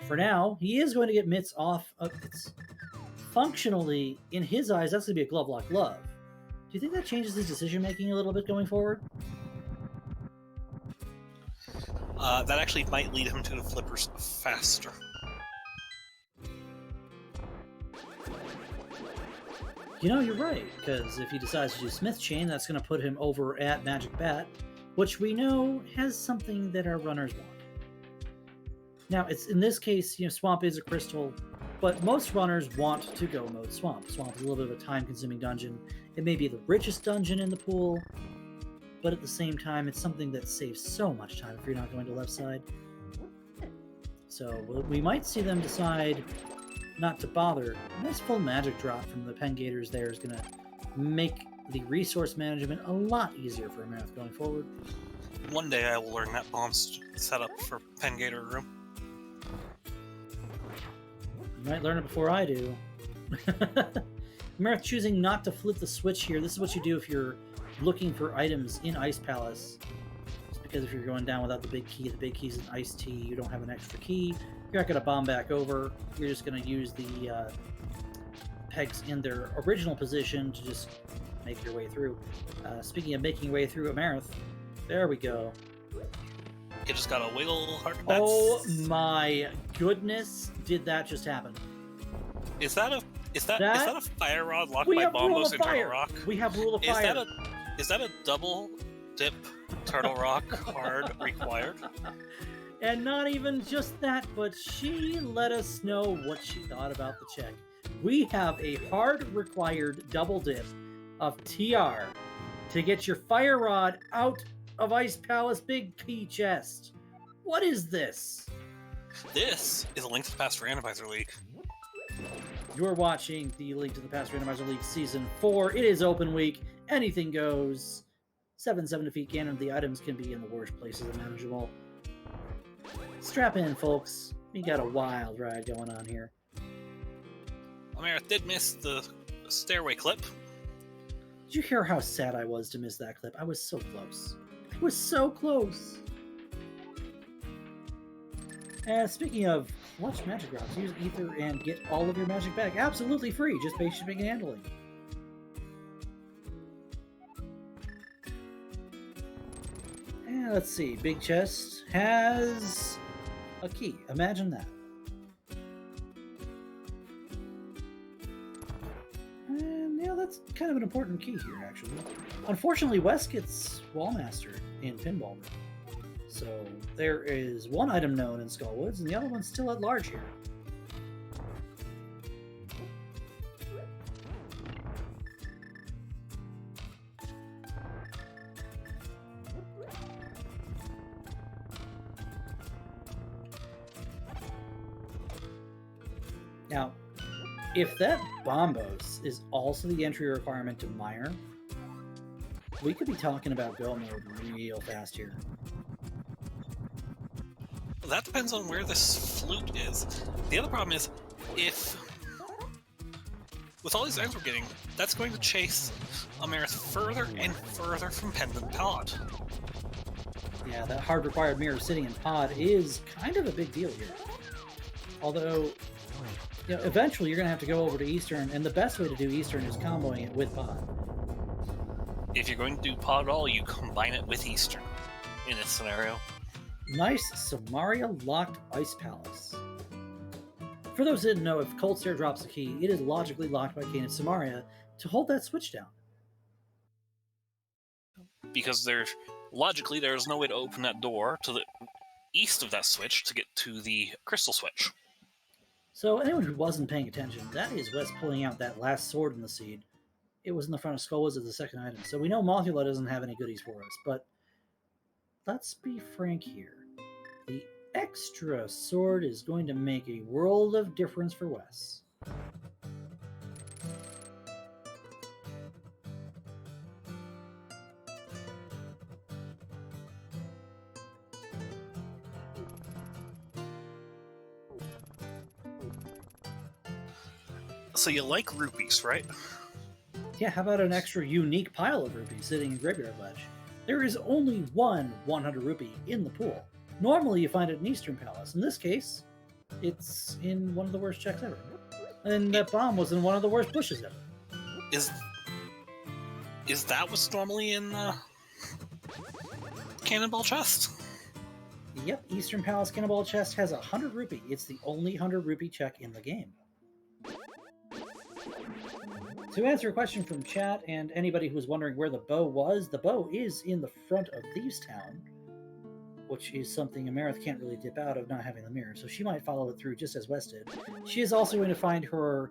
For now, he is going to get mitts off. It's functionally, in his eyes, that's going to be a glove-lock glove. Do you think that changes his decision-making a little bit going forward? That actually might lead him to the flippers faster. You know, you're right, because if he decides to do Smith Chain, that's going to put him over at Magic Bat, which we know has something that our runners want. Now, it's in this case, Swamp is a crystal, but most runners want to go mode Swamp. Swamp is a little bit of a time-consuming dungeon. It may be the richest dungeon in the pool, but at the same time, it's something that saves so much time if you're not going to left side. So we might see them decide not to bother. A nice full magic drop from the Pen Gators there is going to make the resource management a lot easier for Amarith going forward. One day I will learn that bomb setup for Pen Gator room. You might learn it before I do. Amarith choosing not to flip the switch here. This is what you do if you're looking for items in Ice Palace. Just because if you're going down without the big key's an iced tea, you don't have an extra key, you're not going to bomb back over. You're just going to use the pegs in their original position to just make your way through. Speaking of making your way through, Amarith, there we go. You just got a wiggle heart. Oh my goodness, did that just happen? Is that a fire rod locked We by have Rule bombos of and Turtle Fire. Rock? We have Rule of Fire. Is that a double dip Turtle Rock hard required? And not even just that, but she let us know what she thought about the check. We have a hard required double dip of TR to get your fire rod out of Ice Palace Big Key Chest. What is this? This is a Link to the Past Randomizer League. You're watching the Link to the Past Randomizer League Season 4. It is open week. Anything goes. 7-7 defeat Ganon. The items can be in the worst places manageable. Strap in, folks. We got a wild ride going on here. Amarith did miss the stairway clip. Did you hear how sad I was to miss that clip? I was so close. I was so close. And speaking of clutch magic drops, use Ether and get all of your magic back absolutely free. Just pay shipping and handling. And let's see. Big Chest has a key. Imagine that. And yeah, that's kind of an important key here, actually. Unfortunately, Wes gets Wallmaster in Pinball Room. So there is one item known in Skullwoods, and the other one's still at large here. Now, if that Bombos is also the entry requirement to Mire, we could be talking about go mode real fast here. That depends on where this flute is. The other problem is, if with all these items we're getting, that's going to chase Amarith further and further from Pendant Pod. Yeah, that hard required mirror sitting in pod is kind of a big deal here. Although, eventually you're going to have to go over to Eastern, and the best way to do Eastern is comboing it with pod. If you're going to do pod at all, you combine it with Eastern in this scenario. Nice Samaria locked Ice Palace. For those who didn't know, if Cold Stare drops a key, it is logically locked by Kane and Samaria to hold that switch down. Because logically there's no way to open that door to the east of that switch to get to the crystal switch. So anyone who wasn't paying attention, that is Wes pulling out that last sword in the seed. It was in the front of Skullwoods as the second item, so we know Mothula doesn't have any goodies for us, but let's be frank here. The extra sword is going to make a world of difference for Wes. So you like rupees, right? Yeah, how about an extra unique pile of rupees sitting in Graveyard Ledge? There is only one 100 rupee in the pool. Normally you find it in Eastern Palace. In this case, it's in one of the worst checks ever. And that bomb was in one of the worst bushes ever. Is that what's normally in Cannonball Chest? Yep, Eastern Palace Cannonball Chest has 100 rupee. It's the only 100 rupee check in the game. To answer a question from chat and anybody who was wondering where the bow was, the bow is in the front of Thieves Town, which is something Amarith can't really dip out of not having the mirror, so she might follow it through just as Wes did. She is also going to find her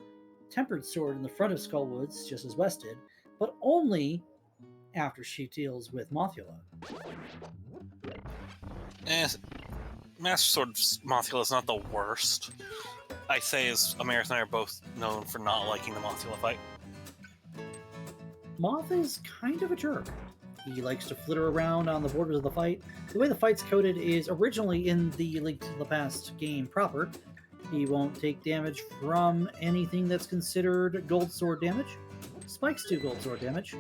tempered sword in the front of Skullwoods, just as Wes did, but only after she deals with Mothula. Master Sword Mothula is not the worst. I say as Amarith and I are both known for not liking the Mothula fight. Moth is kind of a jerk. He likes to flitter around on the borders of the fight. The way the fight's coded is originally in the Link to the Past game proper. He won't take damage from anything that's considered gold sword damage. Spikes do gold sword damage.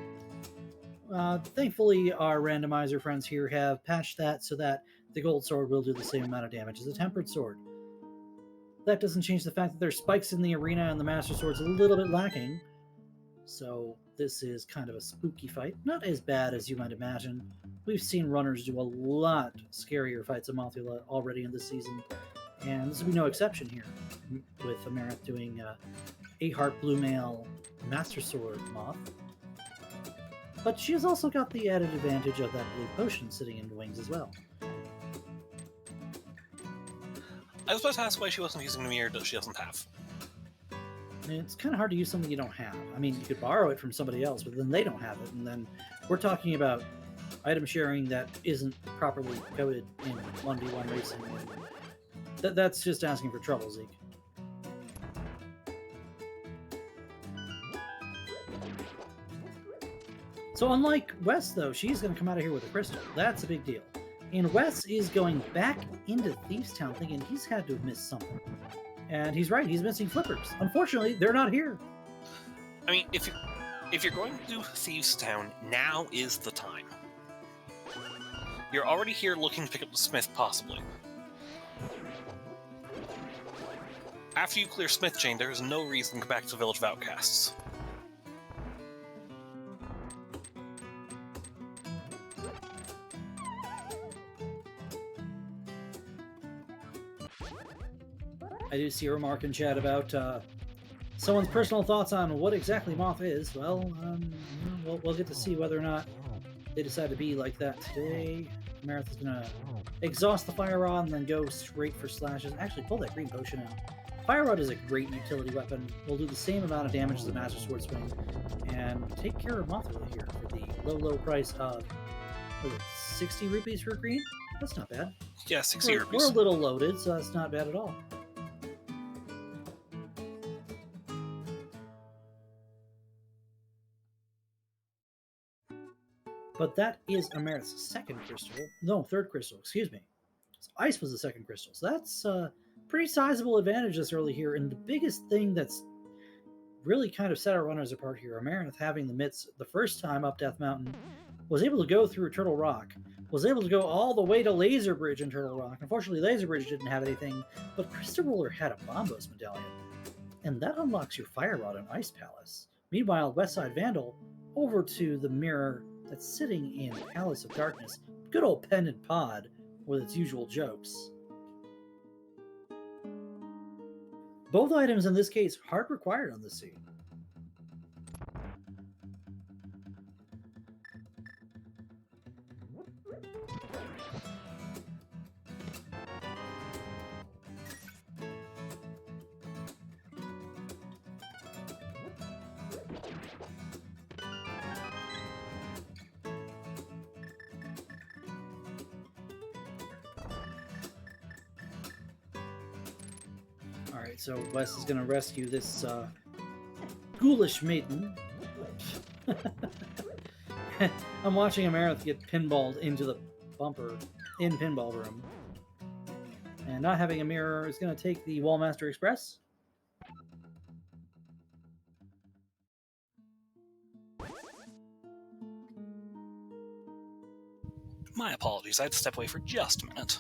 Thankfully, our randomizer friends here have patched that so that the gold sword will do the same amount of damage as a tempered sword. That doesn't change the fact that there's spikes in the arena and the Master Sword's a little bit lacking. So this is kind of a spooky fight. Not as bad as you might imagine. We've seen runners do a lot scarier fights of Mothula already in this season, and this will be no exception here, with Amarith doing 8-heart Blue Mail Master Sword Moth. But she has also got the added advantage of that blue potion sitting in the wings as well. I was about to ask why she wasn't using the mirror that she doesn't have. It's kind of hard to use something you don't have. I mean, you could borrow it from somebody else, but then they don't have it, and then we're talking about item sharing that isn't properly coded in 1v1 racing. That's just asking for trouble, Zeke. So unlike Wes, though, she's going to come out of here with a crystal. That's a big deal. And Wes is going back into Thieves Town thinking he's had to have missed something. And he's right, he's missing flippers. Unfortunately, they're not here. I mean, if you're going to do Thieves Town, now is the time. You're already here looking to pick up the Smith, possibly. After you clear Smith Chain, there is no reason to go back to the Village of Outcasts. I do see a remark in chat about someone's personal thoughts on what exactly Moth is. Well, we'll get to see whether or not they decide to be like that today. Amarith is going to exhaust the Fire Rod and then go straight for slashes. Actually, pull that green potion out. Fire Rod is a great utility weapon. Will do the same amount of damage as the Master Sword Swing and take care of Mothula here for the low price of, what is it, 60 rupees for green? That's not bad. Yeah, 60 rupees. We're a little loaded, so that's not bad at all. But that is Amarith's second crystal. No, third crystal, excuse me. So ice was the second crystal. So that's pretty sizable advantage this early here. And the biggest thing that's really kind of set our runners apart here, Amarith having the mitts the first time up Death Mountain, was able to go through Turtle Rock, was able to go all the way to Laser Bridge in Turtle Rock. Unfortunately, Laser Bridge didn't have anything, but Crystal Roller had a Bombos medallion, and that unlocks your Fire Rod and Ice Palace. Meanwhile, WesSideVandal over to the mirror that's sitting in Palace of Darkness. Good old Pendant Pod with its usual jokes. Both items in this case hard required on this scene. Alright, so Wes is going to rescue this ghoulish maiden. I'm watching Amarith get pinballed into the bumper in Pinball Room. And not having a mirror is going to take the Wallmaster Express. My apologies, I had to step away for just a minute.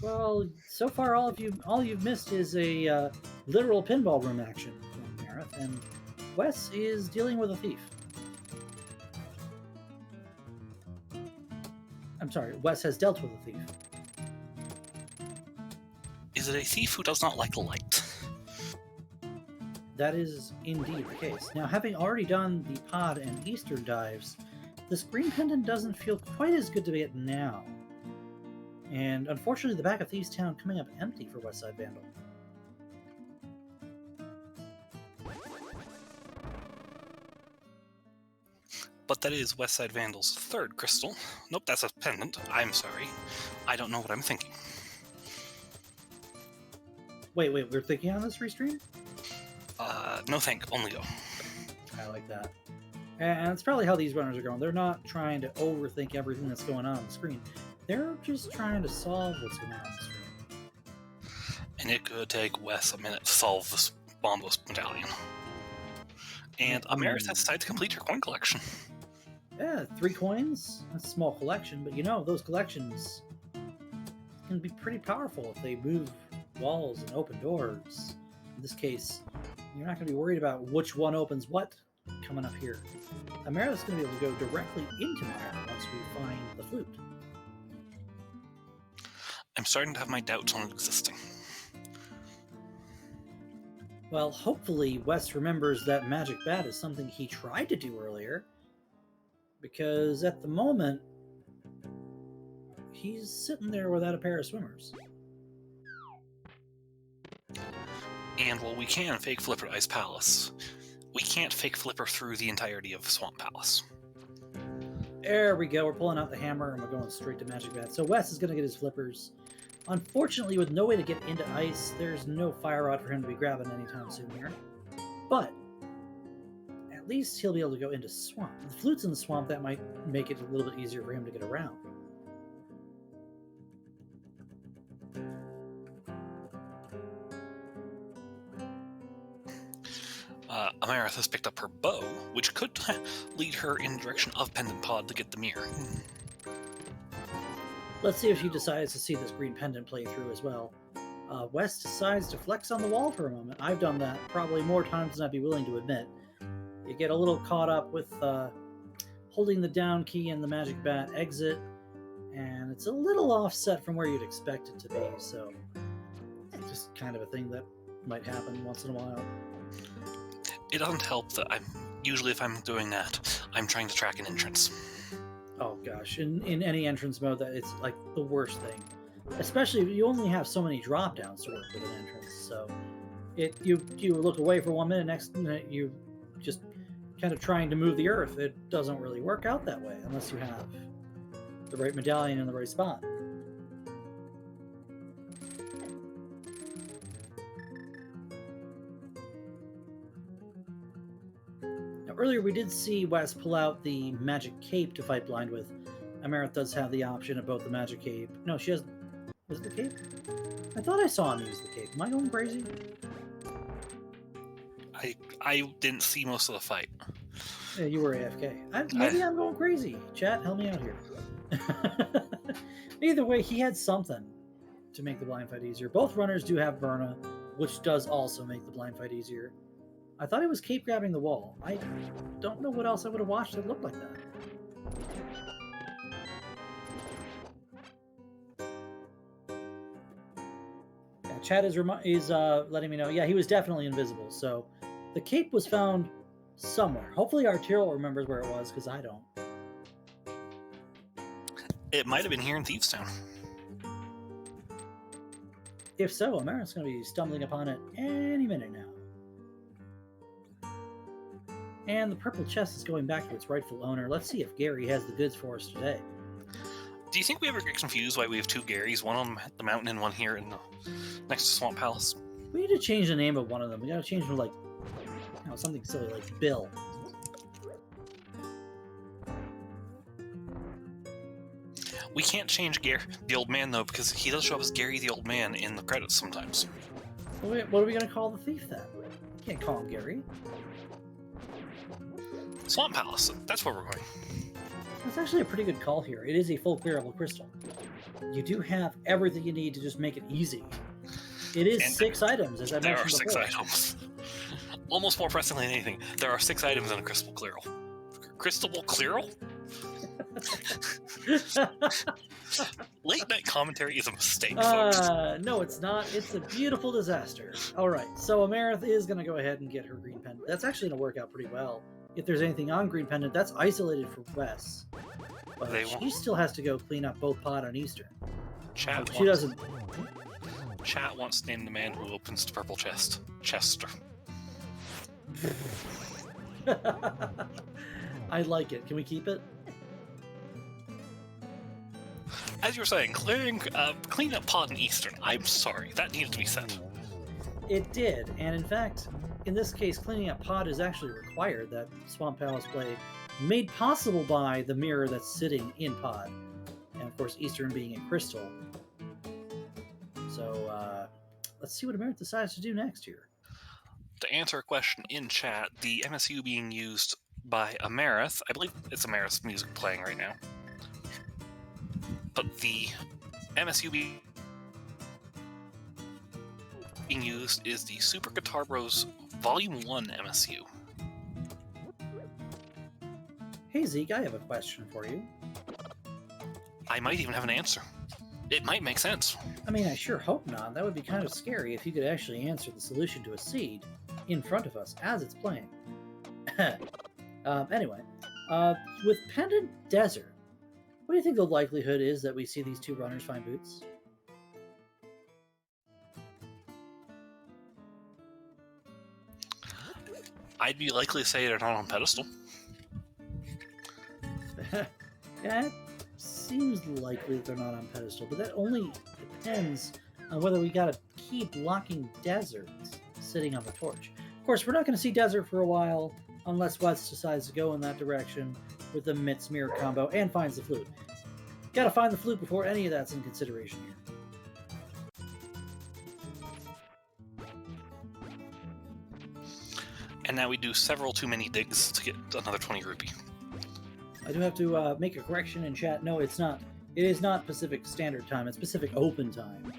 Well, so far all you've missed is a literal Pinball Room action from Amarith, and Wes is dealing with a thief. I'm sorry, Wes has dealt with a thief. Is it a thief who does not like light? That is indeed the case. Now, having already done the pod and Eastern dives, this green pendant doesn't feel quite as good to get now. And unfortunately, the back of Thieves Town coming up empty for WesSideVandal. But that is WesSideVandal's third crystal. Nope, that's a pendant. I'm sorry. I don't know what I'm thinking. Wait, we're thinking on this restream? No thank, only go. I like that. And it's probably how these runners are going. They're not trying to overthink everything that's going on the screen. They're just trying to solve what's going on the screen. And it could take Wes a minute to solve this Bombos medallion. And Amarith has decided to complete her coin collection. Yeah, 3 coins. That's a small collection, but you know, those collections can be pretty powerful if they move walls and open doors. In this case, you're not going to be worried about which one opens what coming up here. Amarith's going to be able to go directly into Mire once we find the flute. I'm starting to have my doubts on it existing. Well, hopefully Wes remembers that magic bat is something he tried to do earlier, because at the moment, he's sitting there without a pair of swimmers. And while we can fake Flipper Ice Palace, we can't fake Flipper through the entirety of Swamp Palace. There we go. We're pulling out the hammer and we're going straight to Magic Bat. So Wes is going to get his flippers. Unfortunately, with no way to get into ice, there's no fire rod for him to be grabbing anytime soon here. But at least he'll be able to go into swamp. The flute's in the swamp. That might make it a little bit easier for him to get around. Amarith has picked up her bow, which could lead her in the direction of Pendant Pod to get the mirror. Let's see if she decides to see this green pendant play through as well. Wes decides to flex on the wall for a moment. I've done that probably more times than I'd be willing to admit. You get a little caught up with holding the down key and the magic bat exit, and it's a little offset from where you'd expect it to be, so it's just kind of a thing that might happen once in a while. It doesn't help that usually if I'm doing that, I'm trying to track an entrance. Oh gosh, in any entrance mode, that it's like the worst thing. Especially if you only have so many drop downs to work with an entrance. So you look away for 1 minute, next minute you just kind of trying to move the earth. It doesn't really work out that way unless you have the right medallion in the right spot. Earlier, we did see Wes pull out the magic cape to fight blind with. Amarith does have the option of both the magic cape. No, she has. Was it the Cape? I thought I saw him use the Cape. Am I going crazy? I didn't see most of the fight. Yeah, you were AFK. Maybe I'm going crazy. Chat, help me out here. Either way, he had something to make the blind fight easier. Both runners do have Verna, which does also make the blind fight easier. I thought it was Cape grabbing the wall. I don't know what else I would have watched that looked like that. Yeah, chat is letting me know. Yeah, he was definitely invisible. So the Cape was found somewhere. Hopefully Arterial remembers where it was, because I don't. It might have been here in Thievestown. If so, Amarith's going to be stumbling upon it any minute now. And the purple chest is going back to its rightful owner. Let's see if Gary has the goods for us today. Do you think we ever get confused why we have two Garys, one on the mountain and one here in next to Swamp Palace? We need to change the name of one of them. We got to change them to, like, you know, something silly like Bill. We can't change Gary the Old Man, though, because he does show up as Gary the Old Man in the credits sometimes. What are we going to call the thief, then? Can't call him Gary. Swamp Palace, that's where we're going. That's actually a pretty good call here. It is a full clearable crystal. You do have everything you need to just make it easy. It is And 6 items, as I mentioned before. There are 6 items. Almost more pressing than anything, there are 6 items in a crystal clearal. Crystal clearal? Late night commentary is a mistake, folks. No, it's not. It's a beautiful disaster. All right, so Amarith is going to go ahead and get her green pendant. That's actually going to work out pretty well. If there's anything on green pendant, that's isolated for Wes. But she still has to go clean up both Pod and Eastern. Chat she doesn't. Chat wants to name the man who opens the purple chest. Chester. I like it. Can we keep it? As you were saying, clean up Pod and Eastern. I'm sorry, that needed to be said. It did, and in fact, in this case, cleaning up Pod is actually required. That Swamp Palace play made possible by the mirror that's sitting in Pod, and of course Eastern being a crystal. So let's see what Amarith decides to do next here. To answer a question in chat, the MSU being used by Amarith, I believe it's Amarith's music playing right now, but the MSU being used is the Super Guitar Bros Volume 1 MSU. Hey Zeke, I have a question for you. I might even have an answer. It might make sense. I mean, I sure hope not. That would be kind of scary if you could actually answer the solution to a seed in front of us as it's playing. Anyway, with Pendant Desert, what do you think the likelihood is that we see these two runners find boots? I'd be likely to say they're not on pedestal. Yeah, it seems likely that they're not on pedestal, but that only depends on whether we gotta keep blocking deserts sitting on the torch. Of course, we're not going to see desert for a while unless Wes decides to go in that direction with the Mitz mirror combo and finds the flute. Gotta find the flute before any of that's in consideration here. And now we do several too many digs to get another 20 rupee. I do have to make a correction in chat. No, it's not. It is not Pacific Standard Time. It's Pacific Open Time.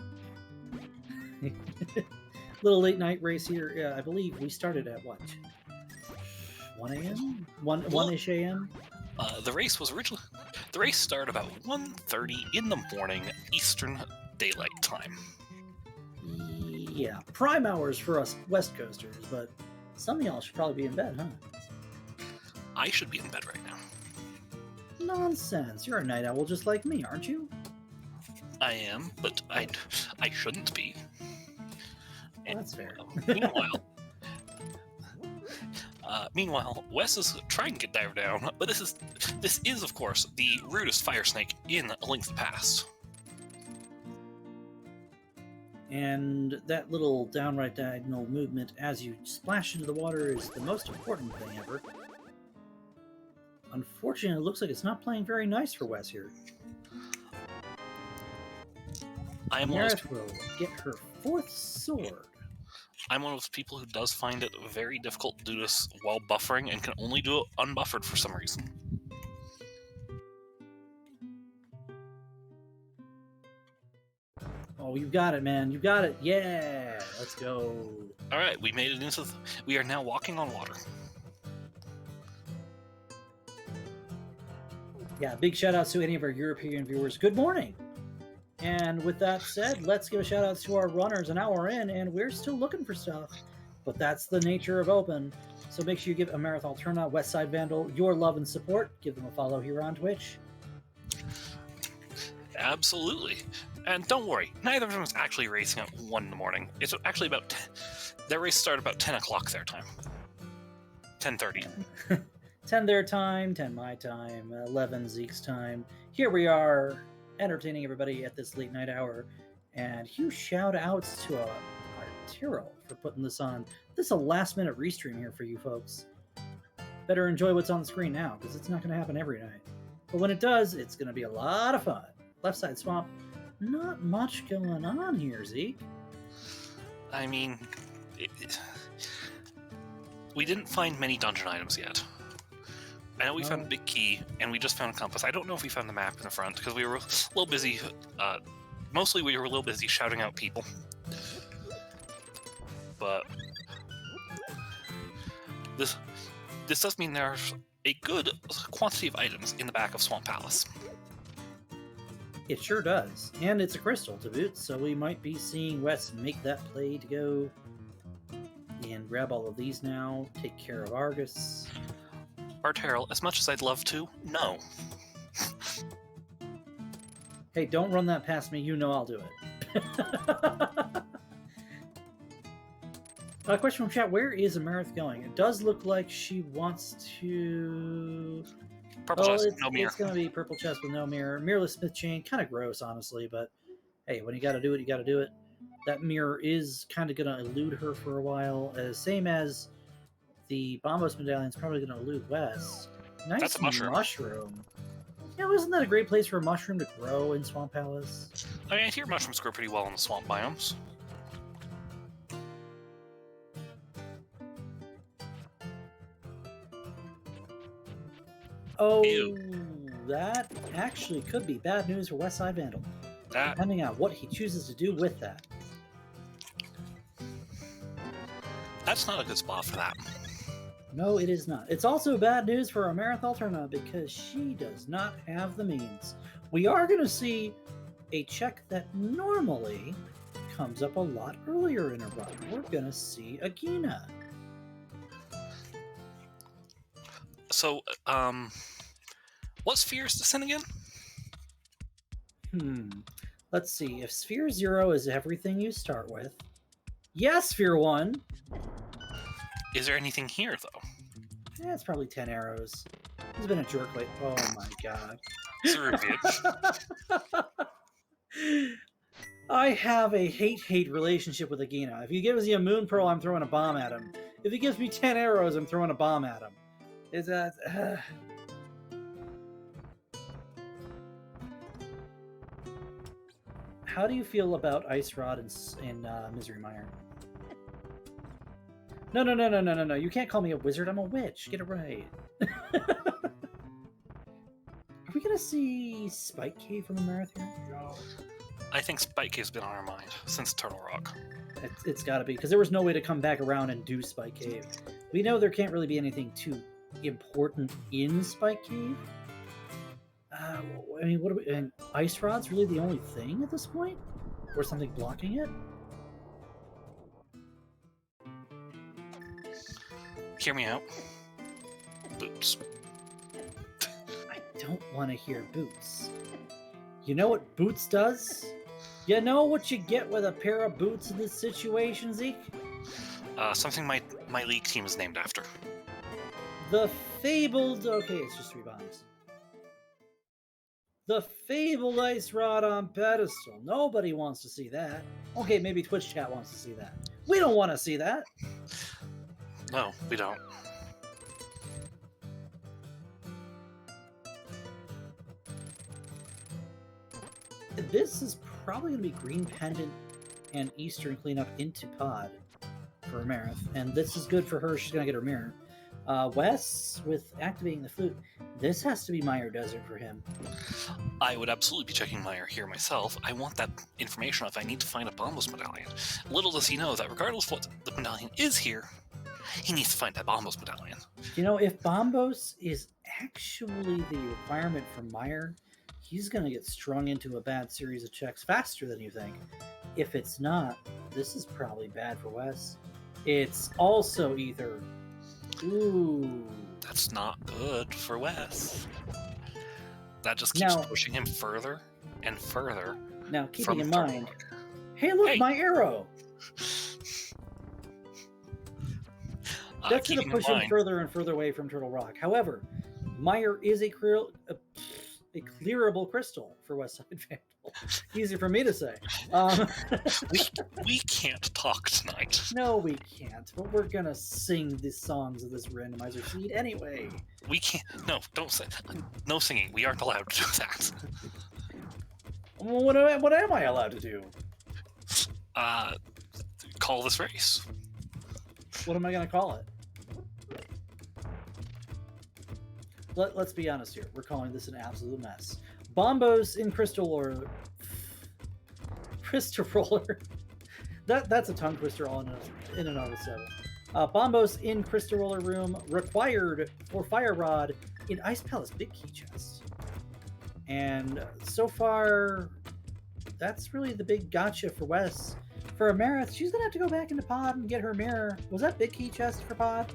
Little late night race here. Yeah, I believe we started at what? 1 a.m.? 1-ish a.m.? The race started about 1:30 in the morning Eastern Daylight Time. Yeah, prime hours for us West Coasters, but some of y'all should probably be in bed, huh? I should be in bed right now. Nonsense. You're a night owl just like me, aren't you? I am, but I shouldn't be. Well, that's fair. Meanwhile, Wes is trying to get Diver down, but this is of course the rudest fire snake in A Link to the Past. And that little downright diagonal movement as you splash into the water is the most important thing ever. Unfortunately, it looks like it's not playing very nice for Wes here. I am one of those, Amarith will get her 4th sword. I'm one of those people who does find it very difficult to do this while buffering and can only do it unbuffered for some reason. Oh, you got it, man. You got it. Yeah. Let's go. All right, we made it into. We are now walking on water. Yeah, big shout outs to any of our European viewers. Good morning. And with that said, let's give a shout out to our runners an hour in, and we're still looking for stuff. But that's the nature of open. So make sure you give Amarith, Alterna, WesSideVandal your love and support. Give them a follow here on Twitch. Absolutely. And don't worry, neither of them is actually racing at 1 in the morning. It's actually about 10, their race started about 10 o'clock their time. 10:30. 10 their time, 10 my time, 11 Zeke's time. Here we are, entertaining everybody at this late night hour. And huge shout outs to Artero for putting this on. This is a last minute restream here for you folks. Better enjoy what's on the screen now, because it's not going to happen every night. But when it does, it's going to be a lot of fun. Left side swamp. Not much going on here, Zeke. I mean, we didn't find many dungeon items yet. I know we found a big key, and we just found a compass. I don't know if we found the map in the front, because we were a little busy. Mostly we were a little busy shouting out people. But this does mean there's a good quantity of items in the back of Swamp Palace. It sure does. And it's a crystal to boot, so we might be seeing Wes make that play to go and grab all of these now, take care of Argus. Artero, as much as I'd love to, no. Hey, don't run that past me. You know I'll do it. Question from chat. Where is Amarith going? It does look like she wants to... Purple chest, no mirror. It's going to be purple chest with no mirror. Mirrorless smith chain. Kind of gross, honestly, but hey, when you got to do it, you got to do it. That mirror is kind of going to elude her for a while. Same as the Bombos medallion is probably going to elude Wes. Nice. That's a mushroom. Yeah, isn't that a great place for a mushroom to grow in Swamp Palace? I mean, I hear mushrooms grow pretty well in the swamp biomes. Oh, Ew. That actually could be bad news for WesSideVandal. That, Depending on what he chooses to do with that. that's not a good spot for that. No, it is not. It's also bad news for Amarith Alterna because she does not have the means. We are going to see a check that normally comes up a lot earlier in a run. We're going to see Agina. So, what sphere is this in again? Let's see. If Sphere 0 is everything you start with. Yes, Sphere 1. Is there anything here, though? Yeah, it's probably 10 arrows. He's been a jerk late. Oh my god. I have a hate-hate relationship with Agina. If he gives me a moon pearl, I'm throwing a bomb at him. If he gives me 10 arrows, I'm throwing a bomb at him. Is that... How do you feel about Ice Rod and Misery Mire? No. You can't call me a wizard. I'm a witch. Get it right. Are we going to see Spike Cave from the marathon? No. I think Spike Cave's been on our mind since Turtle Rock. It's got to be, because there was no way to come back around and do Spike Cave. We know there can't really be anything too important in Spike Cave. I mean, what are we? And Ice Rod's really the only thing at this point, or something blocking it? Hear me out. Boots. I don't want to hear boots. You know what boots does? You know what you get with a pair of boots in this situation, Zeke? Something my league team is named after. The fabled... Okay, it's just 3 bombs. The fabled Ice Rod on pedestal. Nobody wants to see that. Okay, maybe Twitch chat wants to see that. We don't want to see that. No, we don't. This is probably going to be Green Pendant and Eastern cleanup into pod for Amarith, and this is good for her. She's going to get her mirror. Wes, with activating the flute, this has to be Mire Desert for him. I would absolutely be checking Mire here myself. I want that information if I need to find a Bombos medallion. Little does he know that regardless of what the medallion is here, he needs to find that Bombos medallion. You know, if Bombos is actually the requirement for Mire, he's going to get strung into a bad series of checks faster than you think. If it's not, this is probably bad for Wes. It's also either... Ooh. That's not good for Wes. That just keeps pushing him further and further. Now, keeping in mind... Hey, look, my arrow! That's going to push him further and further away from Turtle Rock. However, Mire is a clearable crystal for WesSideVandal. Easy for me to say. We can't talk tonight. No, we can't. But we're going to sing the songs of this randomizer seed anyway. We can't. No, don't say. No singing. We aren't allowed to do that. Well, what am I allowed to do? Call this race. What am I going to call it? Let's be honest here. We're calling this an absolute mess. Bombos in Crystal Roller. Crystal Roller. That's a tongue twister all in and of itself. Bombos in Crystal Roller Room required for Fire Rod in Ice Palace Big Key Chest. And so far, that's really the big gotcha for Wes. For Amarith, she's going to have to go back into pod and get her mirror. Was that Big Key Chest for pod?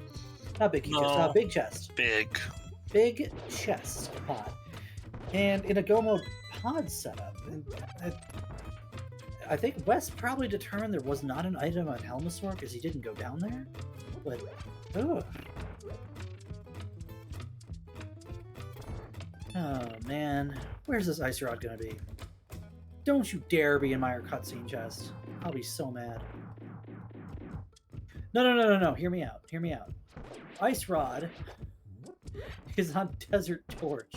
Not Big Key Chest, Big Chest. Big chest pod. And in a go mode pod setup, I think Wes probably determined there was not an item on Helmasaur because he didn't go down there. But, ugh. Oh, man. Where's this Ice Rod gonna be? Don't you dare be in my cutscene chest. I'll be so mad. No. Hear me out. Ice Rod is on Desert Torch.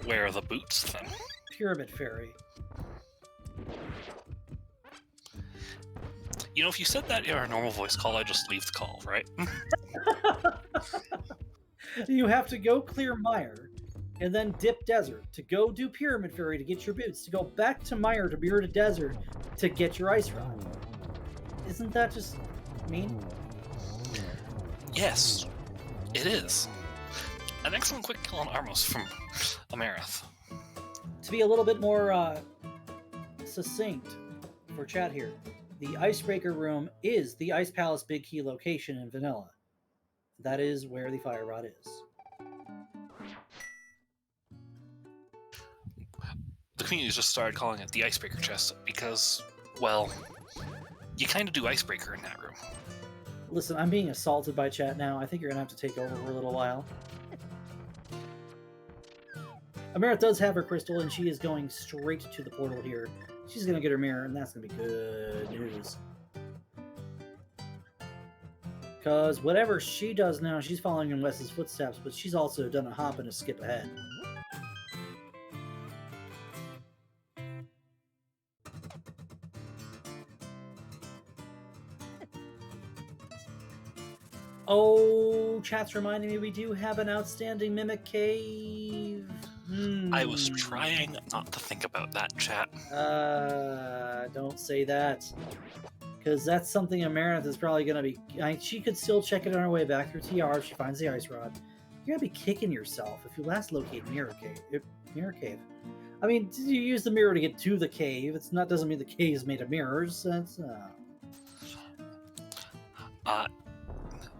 Where are the boots, then? Pyramid Fairy. You know, if you said that in our normal voice call, I'd just leave the call, right? You have to go clear Mire, and then dip Desert, to go do Pyramid Fairy to get your boots, to go back to Mire to mirror to Desert to get your Ice Rod. Isn't that just mean? Yes, it is. An excellent quick kill on Armos from Amarith. To be a little bit more succinct for chat here, the Icebreaker Room is the Ice Palace Big Key location in Vanilla. That is where the Fire Rod is. The community just started calling it the Icebreaker Chest because, well, you kind of do Icebreaker in that room. Listen, I'm being assaulted by chat now. I think you're going to have to take over for a little while. Amarith does have her crystal, and she is going straight to the portal here. She's going to get her mirror, and that's going to be good news. Because whatever she does now, she's following in Wes's footsteps, but she's also done a hop and a skip ahead. Oh, chat's reminding me we do have an outstanding Mimic Cave. I was trying not to think about that, chat. Don't say that. Because that's something Amarith is probably going to be... she could still check it on her way back through TR if she finds the Ice Rod. You're going to be kicking yourself if you last locate Mirror Cave. I mean, you use the mirror to get to the cave. It's not doesn't mean the cave is made of mirrors. That's...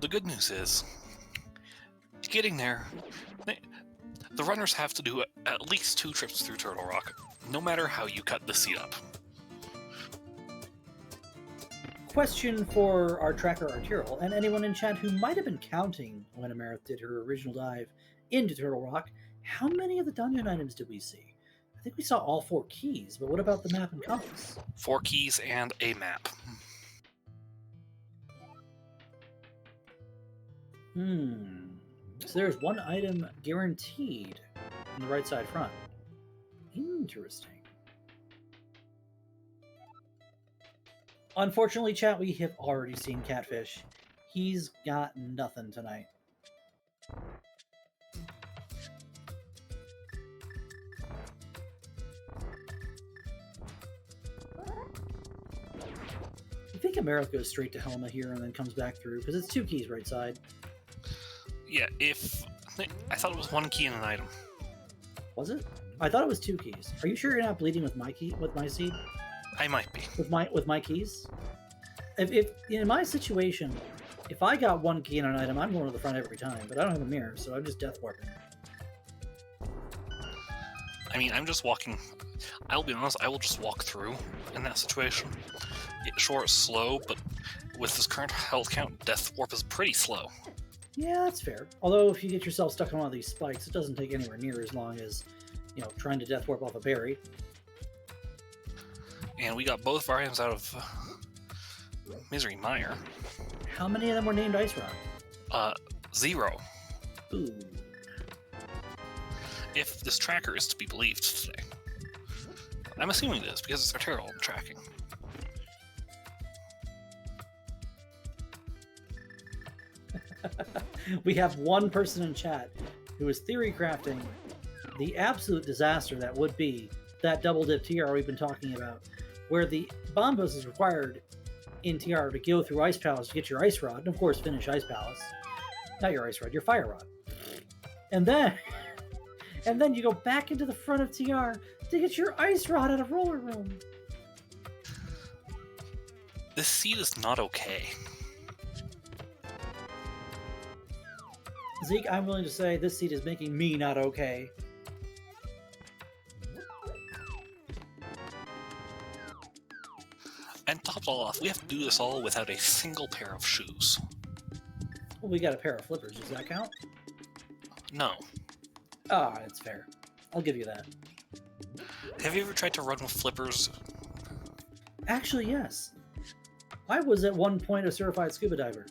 The good news is, getting there, the runners have to do at least 2 trips through Turtle Rock, no matter how you cut the seat up. Question for our tracker Arterial, and anyone in chat who might have been counting when Amarith did her original dive into Turtle Rock, how many of the dungeon items did we see? I think we saw all 4 keys, but what about the map and compass? 4 keys and a map. So there's 1 item guaranteed on the right side front. Interesting. Unfortunately, chat, we have already seen Catfish. He's got nothing tonight. I think Amarith goes straight to Helma here and then comes back through, because it's 2 keys right side. Yeah, I thought it was 1 key and an item. Was it? I thought it was 2 keys. Are you sure you're not bleeding with my seed? I might be. With my keys? If in my situation, if I got 1 key and an item, I'm going to the front every time, but I don't have a mirror, so I'm just death warping. I mean, I'm just walking. I'll be honest, I will just walk through in that situation. Sure, it's slow, but with this current health count, death warp is pretty slow. Yeah, that's fair. Although, if you get yourself stuck on one of these spikes, it doesn't take anywhere near as long as, you know, trying to death warp off a berry. And we got both variants out of Misery Mire. How many of them were named Ice Rock? 0. Ooh. If this tracker is to be believed today. I'm assuming it is, because it's arterial tracking. We have one person in chat who is theory crafting the absolute disaster that would be that double dip TR we've been talking about, where the bomb boost is required in TR to go through Ice Palace to get your Ice Rod, and of course finish Ice Palace. Not your Ice Rod, your Fire Rod. And then you go back into the front of TR to get your Ice Rod out of Roller Room. This seed is not okay. Zeke, I'm willing to say this seed is making me not okay. And topped all off, we have to do this all without a single pair of shoes. Well, we got a pair of flippers. Does that count? No. Ah, it's fair. I'll give you that. Have you ever tried to run with flippers? Actually, yes. I was at one point a certified scuba diver.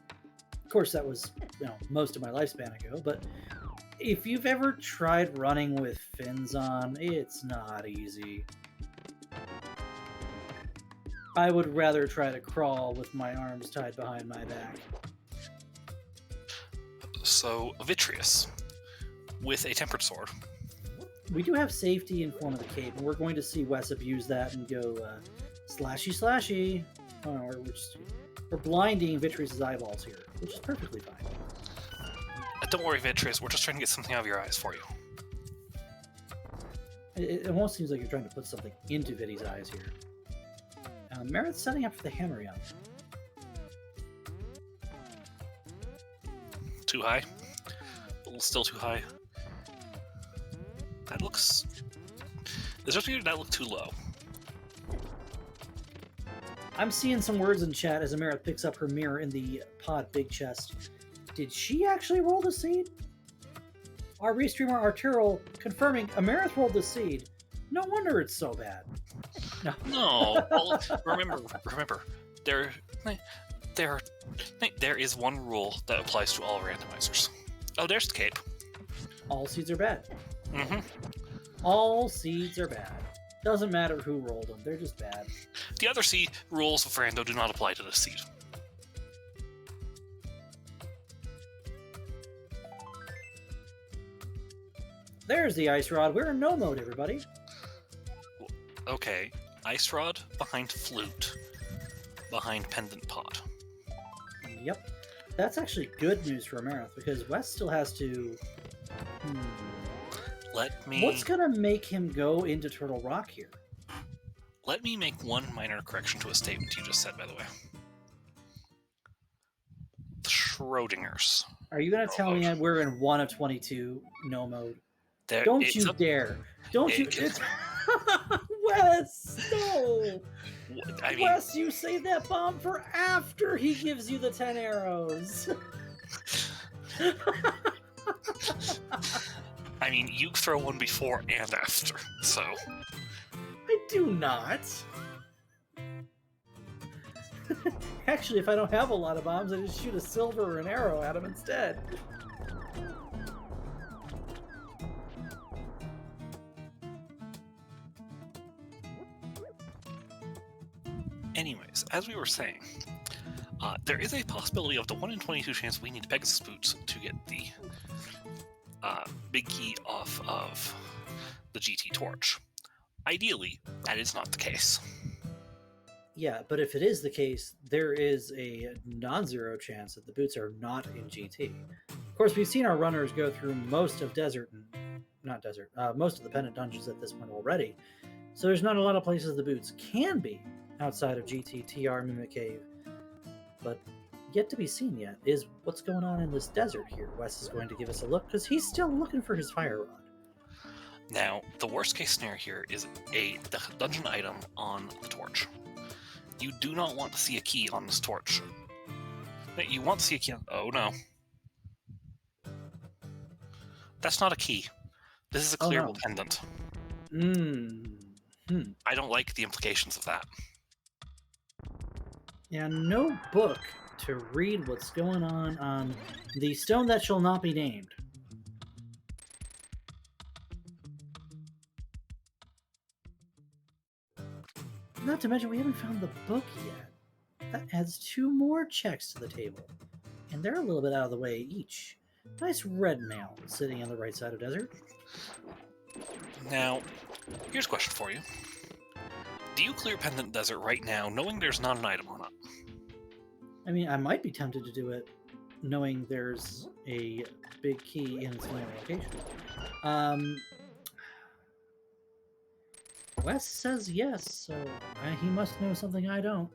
Of course, that was, you know, most of my lifespan ago, but if you've ever tried running with fins on, it's not easy. I would rather try to crawl with my arms tied behind my back. So, Vitreous, with a tempered sword. We do have safety in form of the cape, and we're going to see Wes abuse that and go slashy slashy. Oh, we're blinding Vitreous' eyeballs here, which is perfectly fine. Don't worry, Vitreous, we're just trying to get something out of your eyes for you. It almost seems like you're trying to put something into Vitty's eyes here. Marith's setting up for the hammer young. Too high? Still too high. That looks... Does that look too low? I'm seeing some words in chat as Amarith picks up her mirror in the pod big chest. Did she actually roll the seed? Our restreamer Arturo confirming Amarith rolled the seed. No wonder it's so bad. No. Well, remember, there is one rule that applies to all randomizers. Oh, there's the cape. All seeds are bad. Mm-hmm. All seeds are bad. Doesn't matter who rolled them, they're just bad. The other seed rules of rando do not apply to this seed. There's the Ice Rod. We're in no mode, everybody. Okay, Ice Rod behind Flute, behind Pendant Pod. Yep. That's actually good news for Amarith, because Wes still has to... What's gonna make him go into Turtle Rock here? Let me make one minor correction to a statement you just said, by the way. The Schrodinger's. Are you gonna tell me we're in 1 of 22 no mode? There, Don't you dare! Don't you... It's... Wes! No! I mean, Wes, you save that bomb for after he gives you the 10 arrows! I mean, you throw one before and after, so... I do not! Actually, if I don't have a lot of bombs, I just shoot a silver or an arrow at him instead. Anyways, as we were saying, there is a possibility of the 1 in 22 chance we need Pegasus boots to get the big key off of the GT torch. Ideally, that is not the case. Yeah, but if it is the case, there is a non-zero chance that the boots are not in GT. Of course, we've seen our runners go through most of most of the pendant dungeons at this point already, so there's not a lot of places the boots can be outside of GT, TR, Mimic Cave. But yet to be seen yet is what's going on in this desert here. Wes is going to give us a look because he's still looking for his fire rod. Now, the worst case scenario here is the dungeon item on the torch. You do not want to see a key on this torch. You want to see a key on... Oh, no. That's not a key. This is a clearable pendant. I don't like the implications of that. Yeah, no book to read what's going on the stone that shall not be named. Not to mention, we haven't found the book yet. That adds 2 more checks to the table. And they're a little bit out of the way each. Nice red mail sitting on the right side of desert. Now, here's a question for you. Do you clear Pendant Desert right now, knowing there's not an item on it? I mean, I might be tempted to do it, knowing there's a big key in its final location. Wes says yes, so he must know something I don't.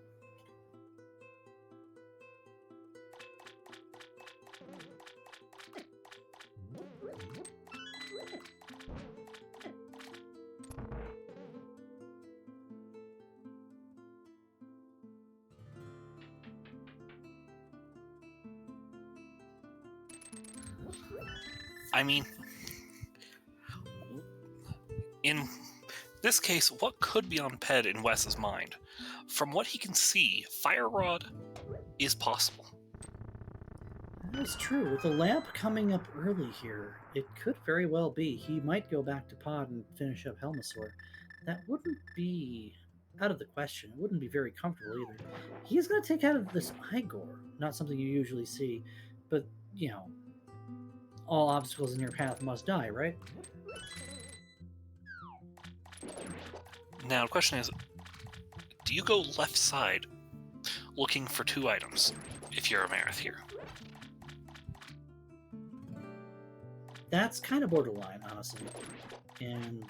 I mean, in this case, what could be on Ped in Wes's mind? From what he can see, Fire Rod is possible. That is true. With the lamp coming up early here, it could very well be. He might go back to Pod and finish up Helmasaur. That wouldn't be out of the question. It wouldn't be very comfortable either. He's going to take out of this Igor. Not something you usually see, but, you know, all obstacles in your path must die, right? Now, the question is, do you go left side looking for 2 items if you're Amarith here? That's kind of borderline, honestly. And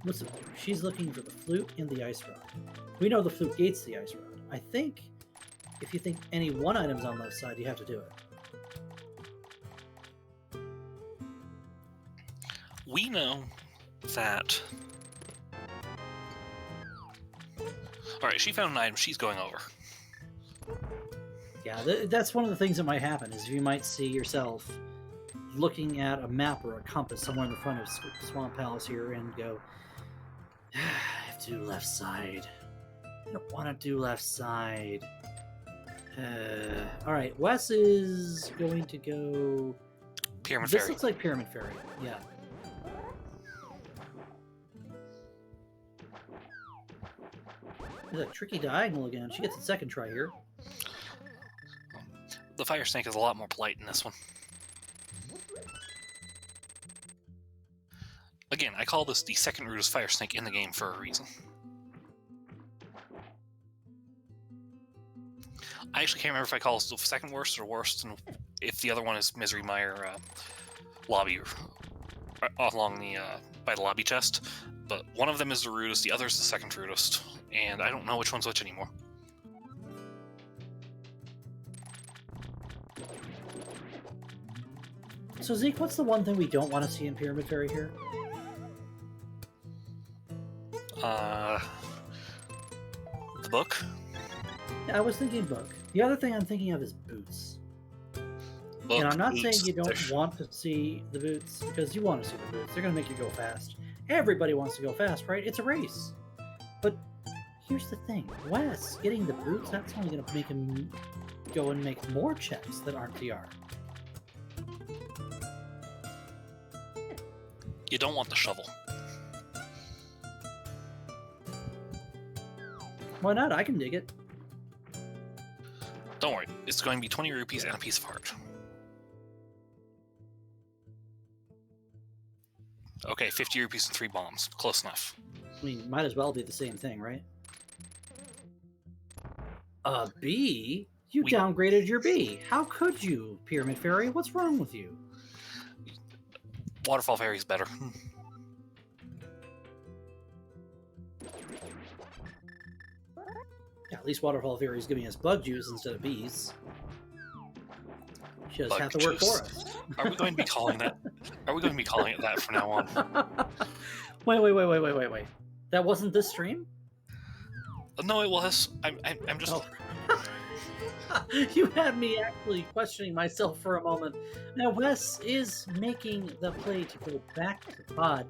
listen, she's looking for the flute and the ice rod. We know the flute gates the ice rod. I think if you think any one item's on left side, you have to do it. We know that... Alright, she found an item, she's going over. Yeah, that's one of the things that might happen, is you might see yourself looking at a map or a compass somewhere in the front of Swamp Palace here and go, I have to do left side. I don't want to do left side. Alright, Wes is going to go... Pyramid Fairy. This looks like Pyramid Fairy, yeah. There's a tricky diagonal again. She gets a second try here. The Fire Snake is a lot more polite in this one. Again, I call this the second rudest Fire Snake in the game for a reason. I actually can't remember if I call this the second worst or worst, and if the other one is Misery Mire lobby along the by the lobby chest. But one of them is the rudest, the other is the second rudest, and I don't know which one's which anymore. So Zeke, what's the one thing we don't want to see in Pyramid Fairy here? The book? Yeah, I was thinking book. The other thing I'm thinking of is boots. Book, And I'm not boots, saying you don't want to see the boots, because you want to see the boots. They're going to make you go fast. Everybody wants to go fast, right? It's a race. But here's the thing. Wes getting the boots, that's only going to make him go and make more checks that aren't TR. You don't want the shovel. Why not? I can dig it. Don't worry, it's going to be 20 rupees and a piece of heart. Okay, 50 rupees and 3 bombs. Close enough. I mean, might as well be the same thing, right? A B? You downgraded your B. How could you, Pyramid Fairy? What's wrong with you? Waterfall Fairy's better. Yeah, at least Waterfall Fairy's giving us bug juice instead of bees. She doesn't have to work for us. Are we going to be calling that? Are we going to be calling it that from now on? Wait. That wasn't this stream? No, it was. I'm just. Oh. You had me actually questioning myself for a moment. Now, Wes is making the play to go back to pod,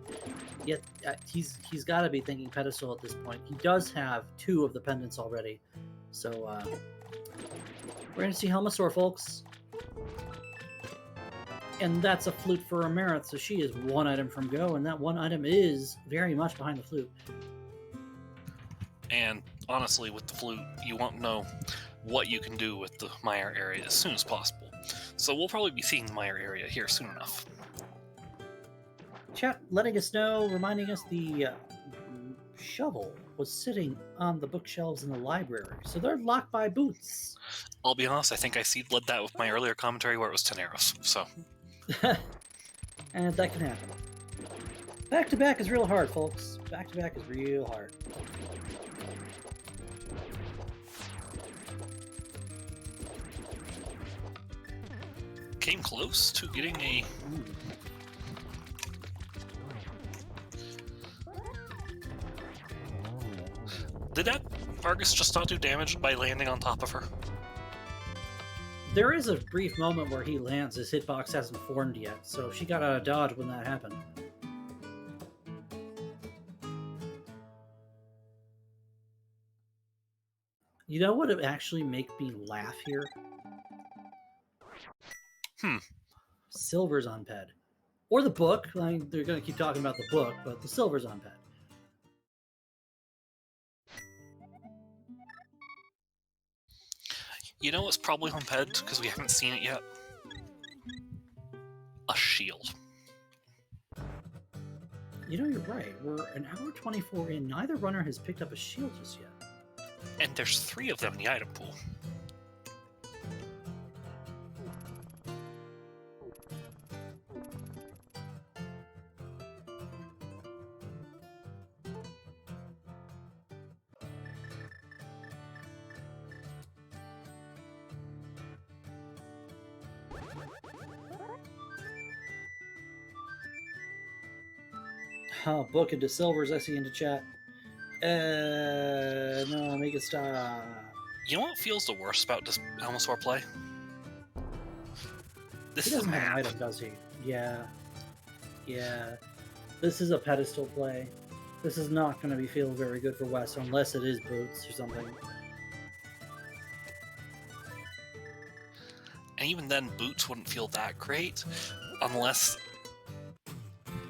yet he's got to be thinking pedestal at this point. He does have 2 of the pendants already, so we're going to see Helmasaur, folks. And that's a flute for Amarith, so she is 1 item from go, and that 1 item is very much behind the flute. And honestly, with the flute, you won't know what you can do with the Mire area as soon as possible. So we'll probably be seeing the Mire area here soon enough. Chat letting us know, reminding us the shovel was sitting on the bookshelves in the library, so they're locked by boots. I'll be honest, I think I seed-led that with my earlier commentary where it was 10 arrows, so... And that can happen. Back-to-back is real hard, folks. Back-to-back is real hard. Came close to getting a... Did that Argus just not do damage by landing on top of her? There is a brief moment where he lands, his hitbox hasn't formed yet, so she got out of dodge when that happened. You know what would actually make me laugh here? Silver's on Ped. Or the book. I mean, they're going to keep talking about the book, but the Silver's on Ped. You know what's probably on Ped, because we haven't seen it yet? A shield. You know, you're right. We're an hour 24 in. Neither runner has picked up a shield just yet. And there's 3 of them in the item pool. Oh, book into Silvers, I see into chat. No, make it stop. You know what feels the worst about this Helmasaur play? This He is a doesn't have an map. item, does he? Yeah. Yeah. This is a pedestal play. This is not going to feel very good for Wes unless it is boots or something. And even then, boots wouldn't feel that great unless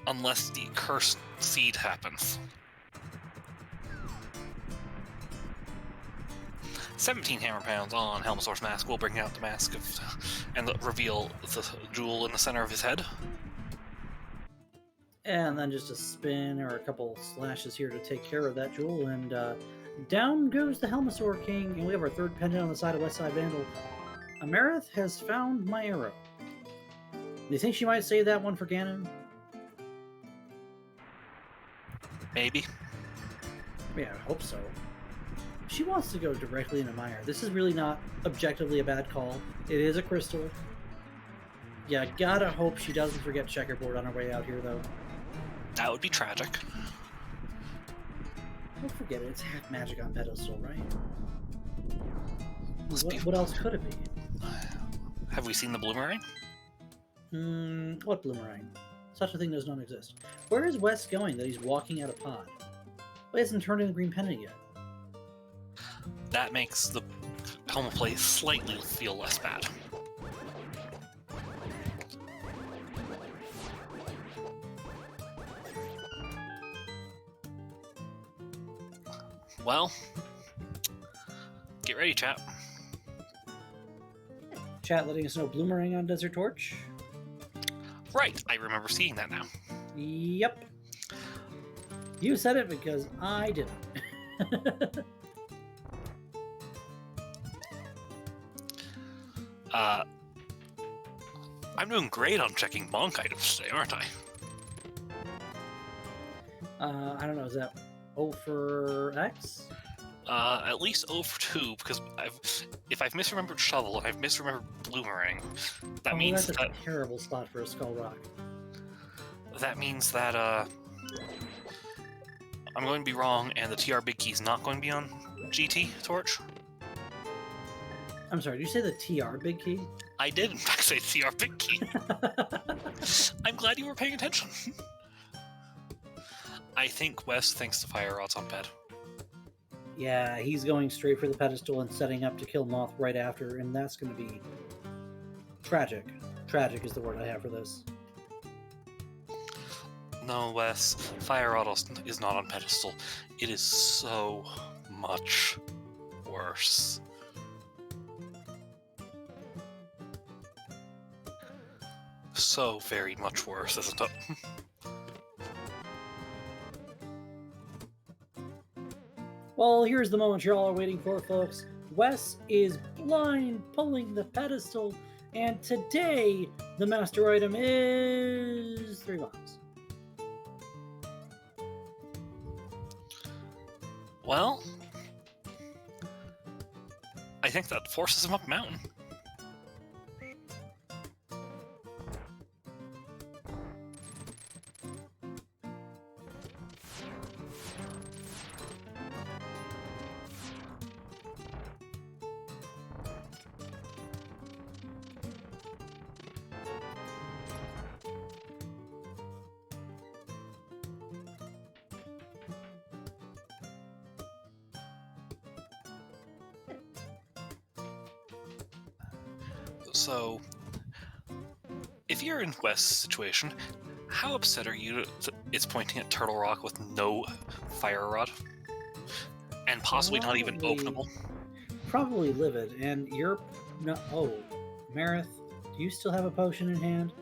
the cursed seed happens. 17 hammer pounds on Helmasaur's mask will bring out the mask and reveal the jewel in the center of his head. And then just a spin or a couple slashes here to take care of that jewel, and down goes the Helmasaur King, and we have our 3rd pendant on the side of WesSideVandal. Amarith has found my arrow. Do you think she might save that one for Ganon? Maybe. Yeah, I hope so. She wants to go directly into Mire. This is really not objectively a bad call. It is a crystal. Yeah, gotta hope she doesn't forget checkerboard on her way out here, though. That would be tragic. Don't forget it. It's half magic on pedestal, right? Let's What else could it be? Have we seen the Bloomerang? What Bloomerang? Such a thing does not exist. Where is Wes going that he's walking out of pod? Well, he hasn't turned in a green pendant yet. That makes the Helma play slightly feel less bad. Well, get ready, chat. Chat letting us know Bloomerang on Desert Torch. Right, I remember seeing that now. Yep. You said it because I didn't. I'm doing great on checking bonk items today, aren't I? I don't know, is that O for X? At least O for 2, because if I've misremembered Shovel and I've misremembered Bloomerang, that means that's that a terrible spot for a Skull Rock. that means that I'm going to be wrong, and the TR Big Key's not going to be on GT Torch. I'm sorry, did you say the TR Big Key? I did, in fact, say TR Big Key. I'm glad you were paying attention. I think Wes thinks the Fire Rod's on bed. Yeah, he's going straight for the pedestal and setting up to kill Moth right after, and that's going to be tragic. Tragic is the word I have for this. No, Wes, Fire Rod is not on pedestal. It is so much worse. So very much worse, isn't it? Well, here's the moment you all are waiting for, folks. Wes is blind pulling the pedestal, and today the master item is 3 bombs. Well, I think that forces him up mountain. So, if you're in Wes' situation, how upset are you that it's pointing at Turtle Rock with no Fire Rod? And possibly not even openable? Probably livid, and you're not... Oh, Amarith, do you still have a potion in hand?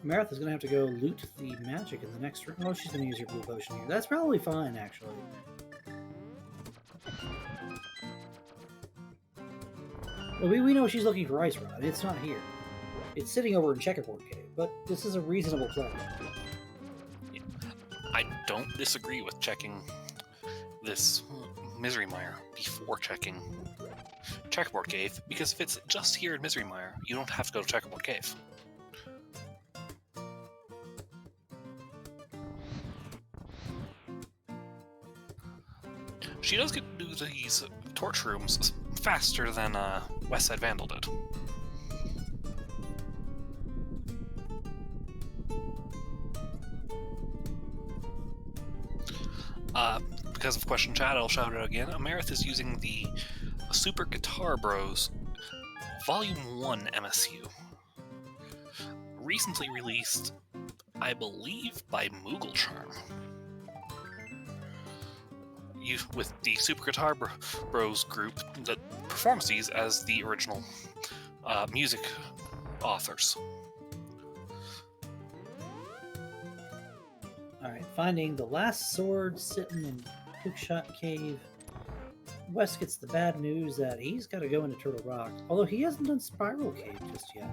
Amarith is going to have to go loot the magic in the next room. Oh, she's going to use her blue potion here. That's probably fine, actually. Well, we know she's looking for Ice Rod. It's not here. It's sitting over in Checkerboard Cave, but this is a reasonable play. I don't disagree with checking this Misery Mire before checking Checkerboard Cave, because if it's just here in Misery Mire, you don't have to go to Checkerboard Cave. She does get to do these torch rooms faster than WesSideVandal did. Because of Question Chat, I'll shout it out again. Amarith is using the Super Guitar Bros Volume 1 MSU. Recently released, I believe, by Moogle Charm. With the Super Guitar Bros group that performs these as the original music authors. Alright, finding the last sword sitting in Hookshot Cave. Wes gets the bad news that he's got to go into Turtle Rock, although he hasn't done Spiral Cave just yet.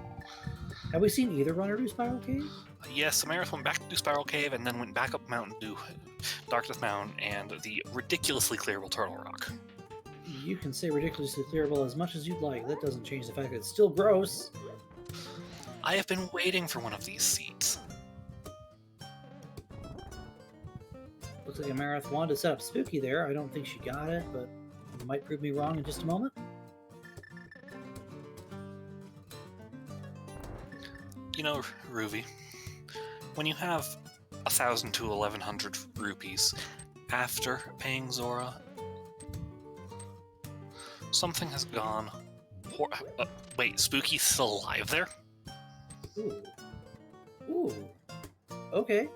Have we seen either runner do Spiral Cave? Yes, Amarith went back to do Spiral Cave and then went back up mountain to do Darkness Mountain and the ridiculously clearable Turtle Rock. You can say ridiculously clearable as much as you'd like. That doesn't change the fact that it's still gross. I have been waiting for one of these seats. Looks like Amarith wanted to set up Spooky there. I don't think she got it, but might prove me wrong in just a moment. You know, Ruby, when you have 1,000 to 1,100 rupees after paying Zora, something has gone... wait, Spooky's still alive there? Ooh. Ooh. Okay.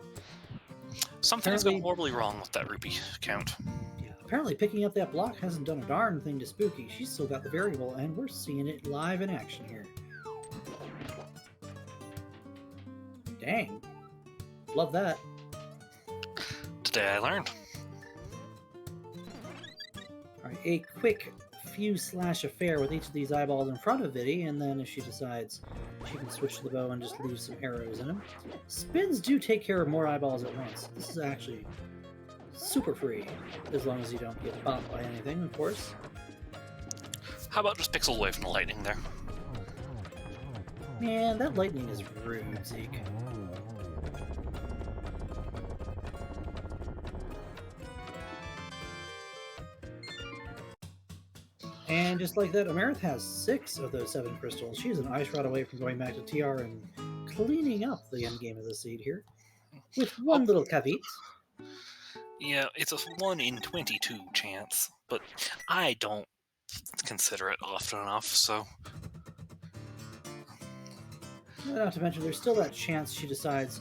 Something has gone horribly wrong with that rupee count. Yeah. Apparently picking up that block hasn't done a darn thing to Spooky. She's still got the variable, and we're seeing it live in action here. Dang. Love that. Today I learned. Alright, a quick fuse / affair with each of these eyeballs in front of Viddy, and then if she decides she can switch to the bow and just leave some arrows in them. Spins do take care of more eyeballs at once. This is actually super free, as long as you don't get bopped by anything, of course. How about just pixel away from the lightning there? Man, that lightning is rude, Zeke. And just like that, Amarith has 6 of those 7 crystals. She's an ice rod away from going back to TR and cleaning up the end game of the seed here. With one little caveat. Yeah, it's a 1 in 22 chance, but I don't consider it often enough, so... Not to mention, there's still that chance she decides,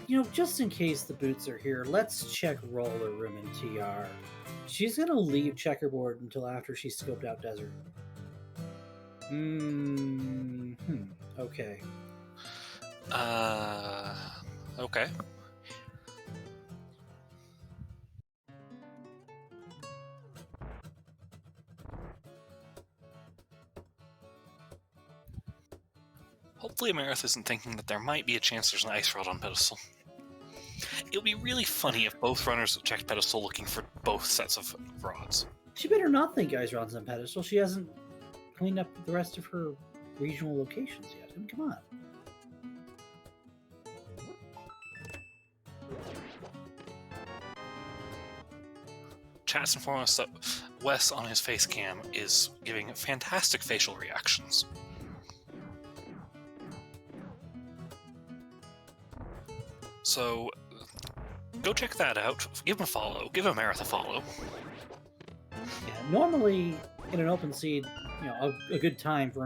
you know, just in case the boots are here, let's check Roller Room in TR. She's going to leave Checkerboard until after she's scoped out Desert. Okay. Okay. Hopefully Amarith isn't thinking that there might be a chance there's an ice rod on pedestal. It would be really funny if both runners checked pedestal looking for both sets of rods. She better not think ice rod's on pedestal. She hasn't cleaned up the rest of her regional locations yet. I mean, come on. Chat's informing us that Wes on his face cam is giving fantastic facial reactions. So, go check that out. Give him a follow. Give Amarith a follow. Yeah, normally in an open seed, you know, a good time for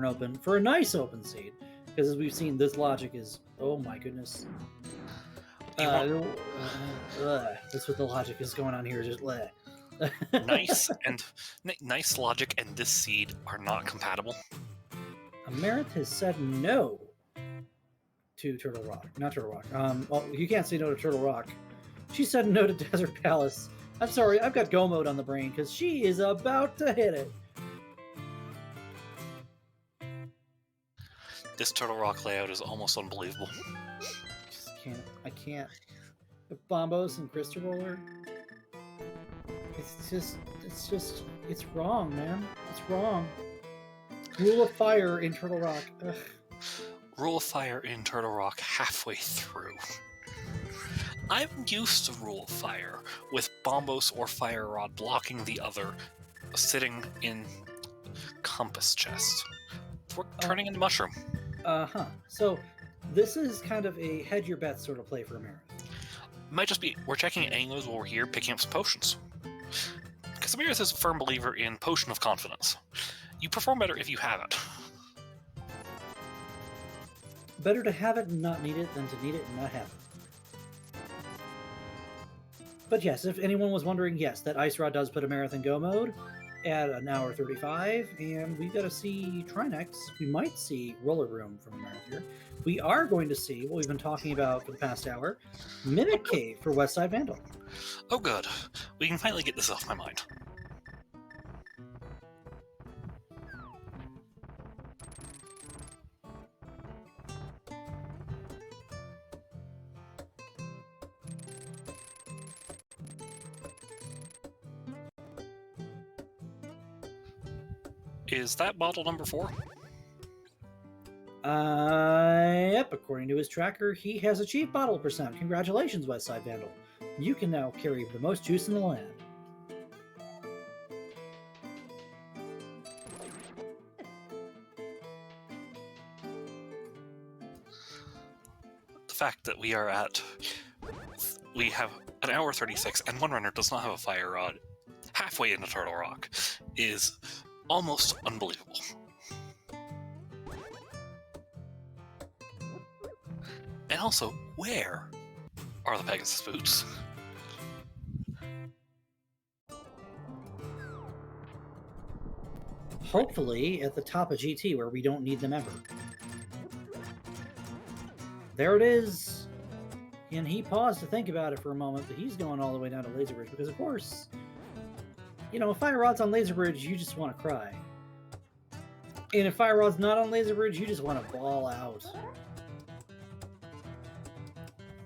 a nice open seed, because as we've seen, this logic is, oh my goodness. That's what the logic is going on here. Just nice logic and this seed are not compatible. Amarith has said no to Turtle Rock. Not Turtle Rock. Well, you can't say no to Turtle Rock. She said no to Desert Palace. I'm sorry, I've got go mode on the brain because she is about to hit it. This Turtle Rock layout is almost unbelievable. I can't. The Bombos and Crystal Roller. It's wrong, man. It's wrong. Rule of Fire in Turtle Rock. Ugh. Rule of Fire in Turtle Rock halfway through. I'm used to Rule of Fire, with Bombos or Fire Rod blocking the other, sitting in Compass Chest. We're turning into Mushroom. So, this is kind of a hedge your bets sort of play for Amarith. Might just be, we're checking angles while we're here, picking up some potions. Because Amarith is a firm believer in Potion of Confidence. You perform better if you have it. Better to have it and not need it than to need it and not have it. But yes, if anyone was wondering, yes, that Ice Rod does put Amarith in go mode at an hour 35, and we got to see Trinex. We might see Roller Room from Amarith here. We are going to see what we've been talking about for the past hour, Mimic Cave for WesSideVandal. Oh good, we can finally get this off my mind. Is that bottle number 4? Yep, according to his tracker, he has achieved bottle percent. Congratulations, WesSideVandal. You can now carry the most juice in the land. The fact that we have an hour 36 and one runner does not have a fire rod halfway into Turtle Rock is almost unbelievable. And also, where are the Pegasus boots? hopefully at the top of GT where we don't need them ever. There it is. And he paused to think about it for a moment, but he's going all the way down to Laser Bridge because, of course, you know, if Fire Rod's on Laser Bridge, you just want to cry. And if Fire Rod's not on Laser Bridge, you just want to ball out.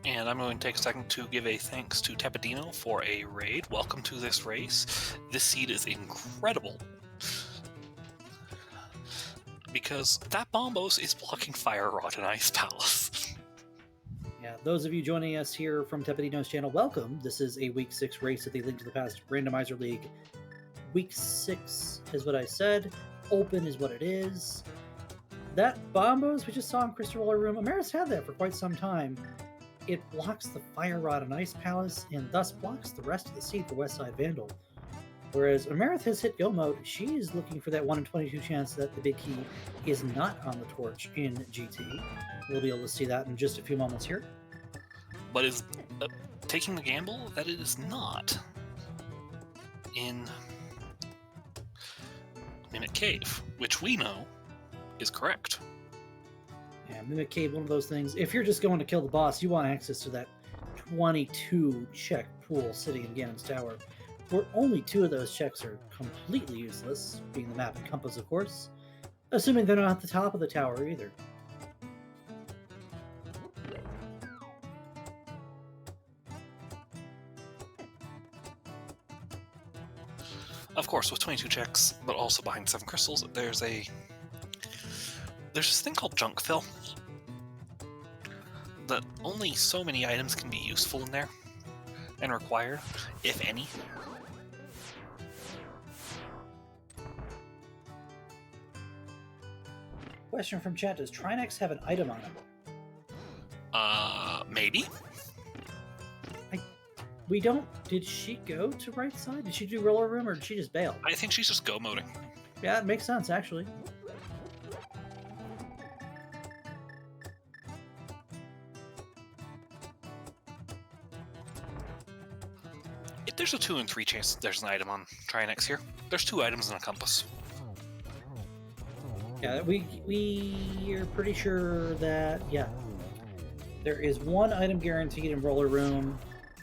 And I'm going to take a second to give a thanks to Tepidino for a raid. Welcome to this race. This seed is incredible. Because that Bombos is blocking Fire Rod and Ice Palace. Yeah, those of you joining us here from Tepidino's channel, welcome. This is a Week 6 race at the Link to the Past Randomizer League. Week 6 is what I said. Open is what it is. That Bombos we just saw in Crystal Roller Room, Amarith's had that for quite some time. It blocks the Fire Rod and Ice Palace, and thus blocks the rest of the seed for WesSideVandal. Whereas Amarith has hit go mode, she is looking for that 1 in 22 chance that the big key is not on the torch in GT. We'll be able to see that in just a few moments here. But is taking the gamble that it is not in Mimic Cave, which we know is correct. Yeah, Mimic Cave, one of those things. If you're just going to kill the boss, you want access to that 22 check pool sitting in Ganon's Tower, where only 2 of those checks are completely useless, being the map and compass, of course, assuming they're not at the top of the tower either. Of course, with 22 checks, but also behind 7 crystals, there's this thing called junk fill. That only so many items can be useful in there and required, if any. Question from chat, does Trinex have an item on it? Maybe? We don't... Did she go to right side? Did she do Roller Room, or did she just bail? I think she's just go-moding. Yeah, it makes sense, actually. If there's a 2 in 3 chance there's an item on Trinex here. There's 2 items in a compass. Yeah, we are pretty sure that, yeah. There is 1 item guaranteed in Roller Room,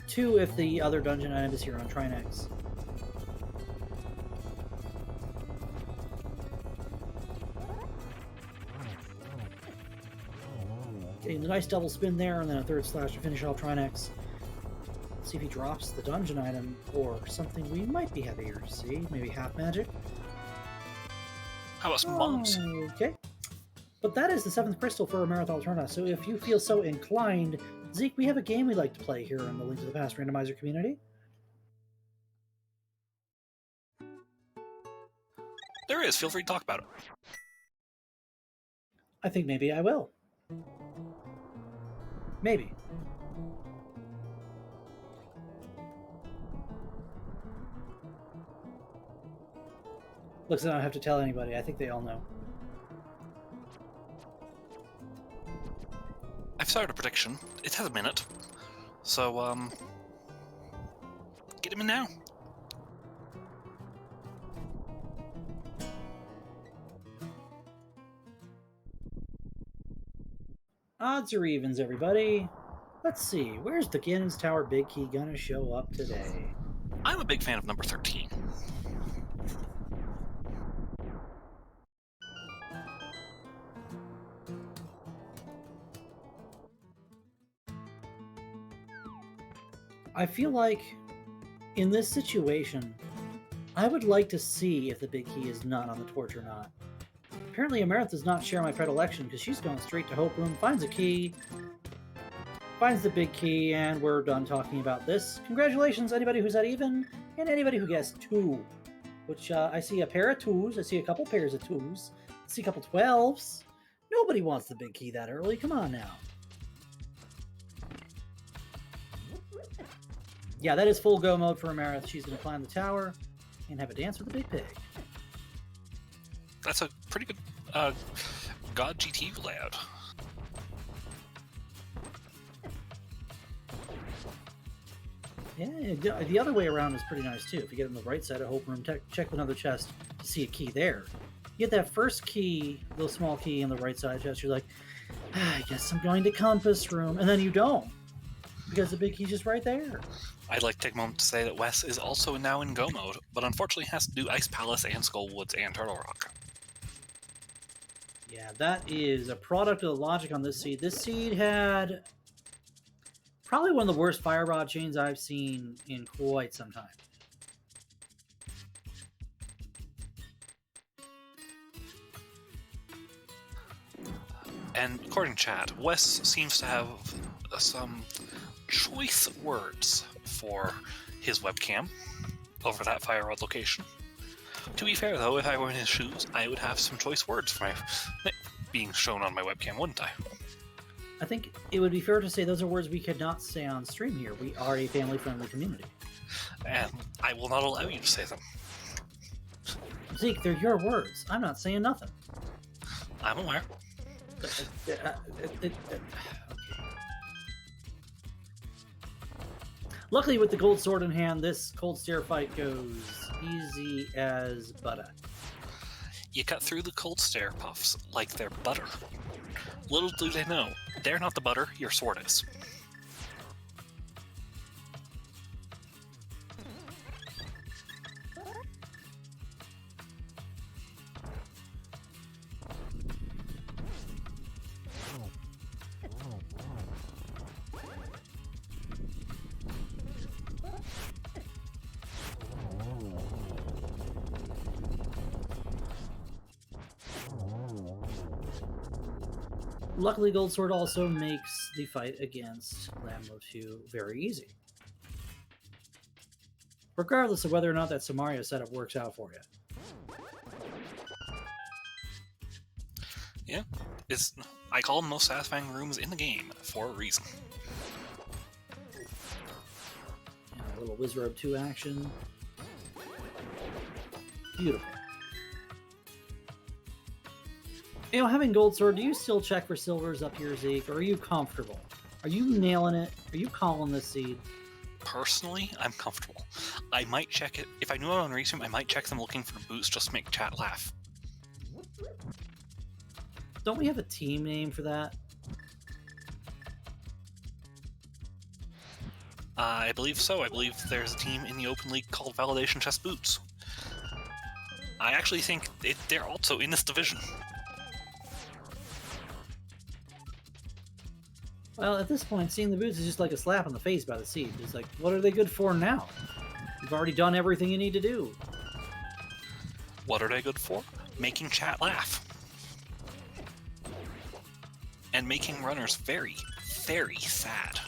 2 if the other dungeon item is here on Trinex. Getting the nice double spin there, and then a 3rd slash to finish off Trinex. Let's see if he drops the dungeon item, or something we might be happier to see. Maybe half magic. How about some bombs? Okay. But that is the 7th crystal for Amarith Alterna, so if you feel so inclined, Zeke, we have a game we'd like to play here in the Link to the Past Randomizer community. There is. Feel free to talk about it. I think maybe I will. Maybe. Looks like I don't have to tell anybody. I think they all know. I've started a prediction. It has a minute. So, get him in now. Odds or evens, everybody? Let's see. Where's the Ganon's Tower Big Key gonna show up today? I'm a big fan of number 13. I feel like in this situation, I would like to see if the big key is not on the torch or not. Apparently, Amarith does not share my predilection because she's going straight to Hope Room, finds a key, finds the big key, and we're done talking about this. Congratulations, anybody who's at even, and anybody who guessed 2, which I see a pair of 2s, I see a couple pairs of 2s, I see a couple 12s. Nobody wants the big key that early, come on now. Yeah, that is full go mode for Amarith. She's going to climb the tower and have a dance with the big pig. That's a pretty good God GT layout. Yeah, the other way around is pretty nice too. If you get on the right side of Hope Room, check another chest to see a key there. You get that first key, the small key on the right side chest, you're like, I guess I'm going to Compass Room. And then you don't, because the big key's just right there. I'd like to take a moment to say that Wes is also now in Go mode, but unfortunately has to do Ice Palace and Skull Woods and Turtle Rock. Yeah, that is a product of the logic on this seed. This seed had probably one of the worst fire rod chains I've seen in quite some time. And according to chat, Wes seems to have some choice words for his webcam over that fire rod location. To be fair, though, if I were in his shoes, I would have some choice words for my being shown on my webcam, wouldn't I? I think it would be fair to say those are words we could not say on stream here. We are a family-friendly community. And I will not allow you to say them. Zeke, they're your words. I'm not saying nothing. I'm aware. Okay. Luckily, with the gold sword in hand, this cold stare fight goes easy as butter. You cut through the cold stare puffs like they're butter. Little do they know, they're not the butter, your sword is. Luckily, Gold Sword also makes the fight against Lambo 2 very easy. Regardless of whether or not that Samaria setup works out for you. Yeah, I call them most satisfying rooms in the game for a reason. And a little Wizrobe 2 action. Beautiful. You know, having Gold Sword, do you still check for silvers up here, Zeke, or are you comfortable? Are you nailing it? Are you calling this seed? Personally, I'm comfortable. I might check it. If I knew on Restream, I might check them looking for boots just to make chat laugh. Don't we have a team name for that? I believe so. I believe there's a team in the Open League called Validation Chest Boots. I actually think they're also in this division. Well, at this point, seeing the boots is just like a slap in the face by the seed. It's like, what are they good for now? You've already done everything you need to do. What are they good for? Making chat laugh. And making runners very, very sad.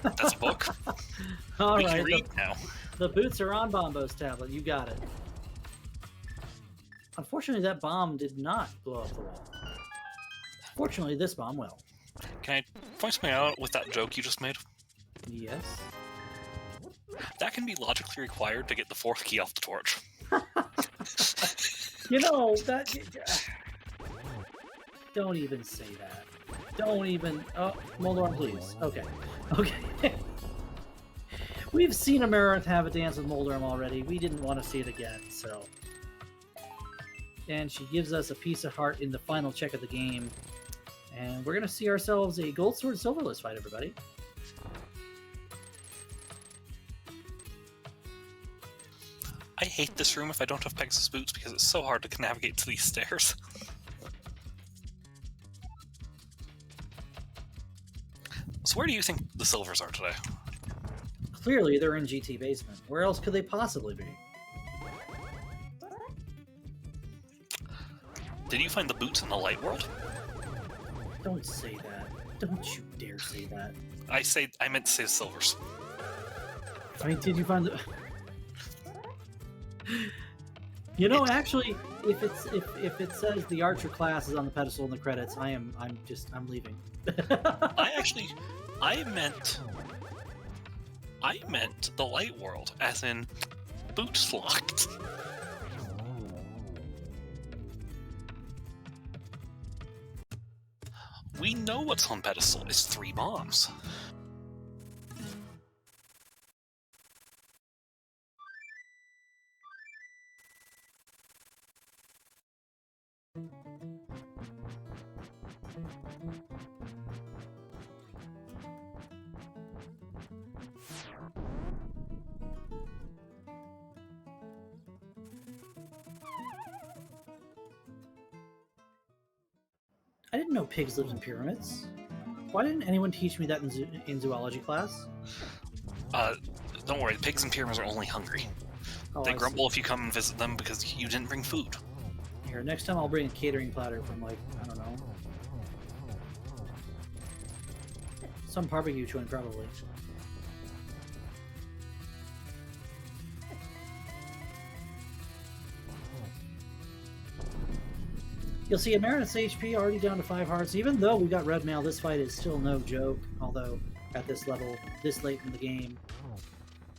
That's a book. All we right, can read now. The boots are on Bombo's tablet. You got it. Unfortunately, that bomb did not blow up the wall. Fortunately, this bomb will. Can I point something out with that joke you just made? Yes. That can be logically required to get the fourth key off the torch. You know, that... Don't even say that. Don't even... Oh, Moldorm, please. Okay. Okay. We've seen Amarith have a dance with Moldorm already. We didn't want to see it again, so... And she gives us a piece of heart in the final check of the game. And we're going to see ourselves a Gold Sword Silverless fight, everybody. I hate this room if I don't have Pegasus boots because it's so hard to navigate to these stairs. So where do you think the silvers are today? Clearly, they're in GT Basement. Where else could they possibly be? Did you find the boots in the light world? Don't say that. Don't you dare say that. I meant to say the silvers. I mean, did you find the... You know, actually, if it says the Archer class is on the pedestal in the credits, I'm leaving. I meant the light world, as in boots locked. We know what's on pedestal. It's 3 bombs. I didn't know pigs lived in pyramids. Why didn't anyone teach me that in zoology class? Don't worry, the pigs and pyramids are only hungry. Oh, They I grumble if you come and visit them because you didn't bring food. see. Here, next time I'll bring a catering platter from, like, I don't know. Some barbecue joint, probably. You'll see Amarith's HP already down to 5 hearts. Even though we got red mail, this fight is still no joke. Although, at this level, this late in the game,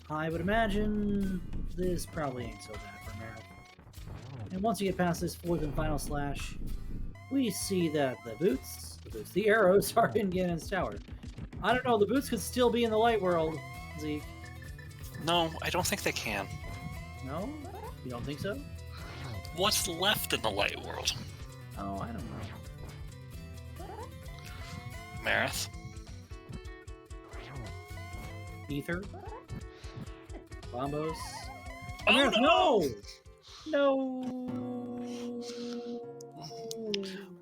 I would imagine this probably ain't so bad for Amarith. And once you get past this 4th and final slash, we see that the arrows are in Ganon's tower. I don't know, the boots could still be in the light world, Zeke. No, I don't think they can. No? You don't think so? What's left in the light world? Oh, I don't know. Amarith? Ether? Bombos? Oh, Amarith, no! No!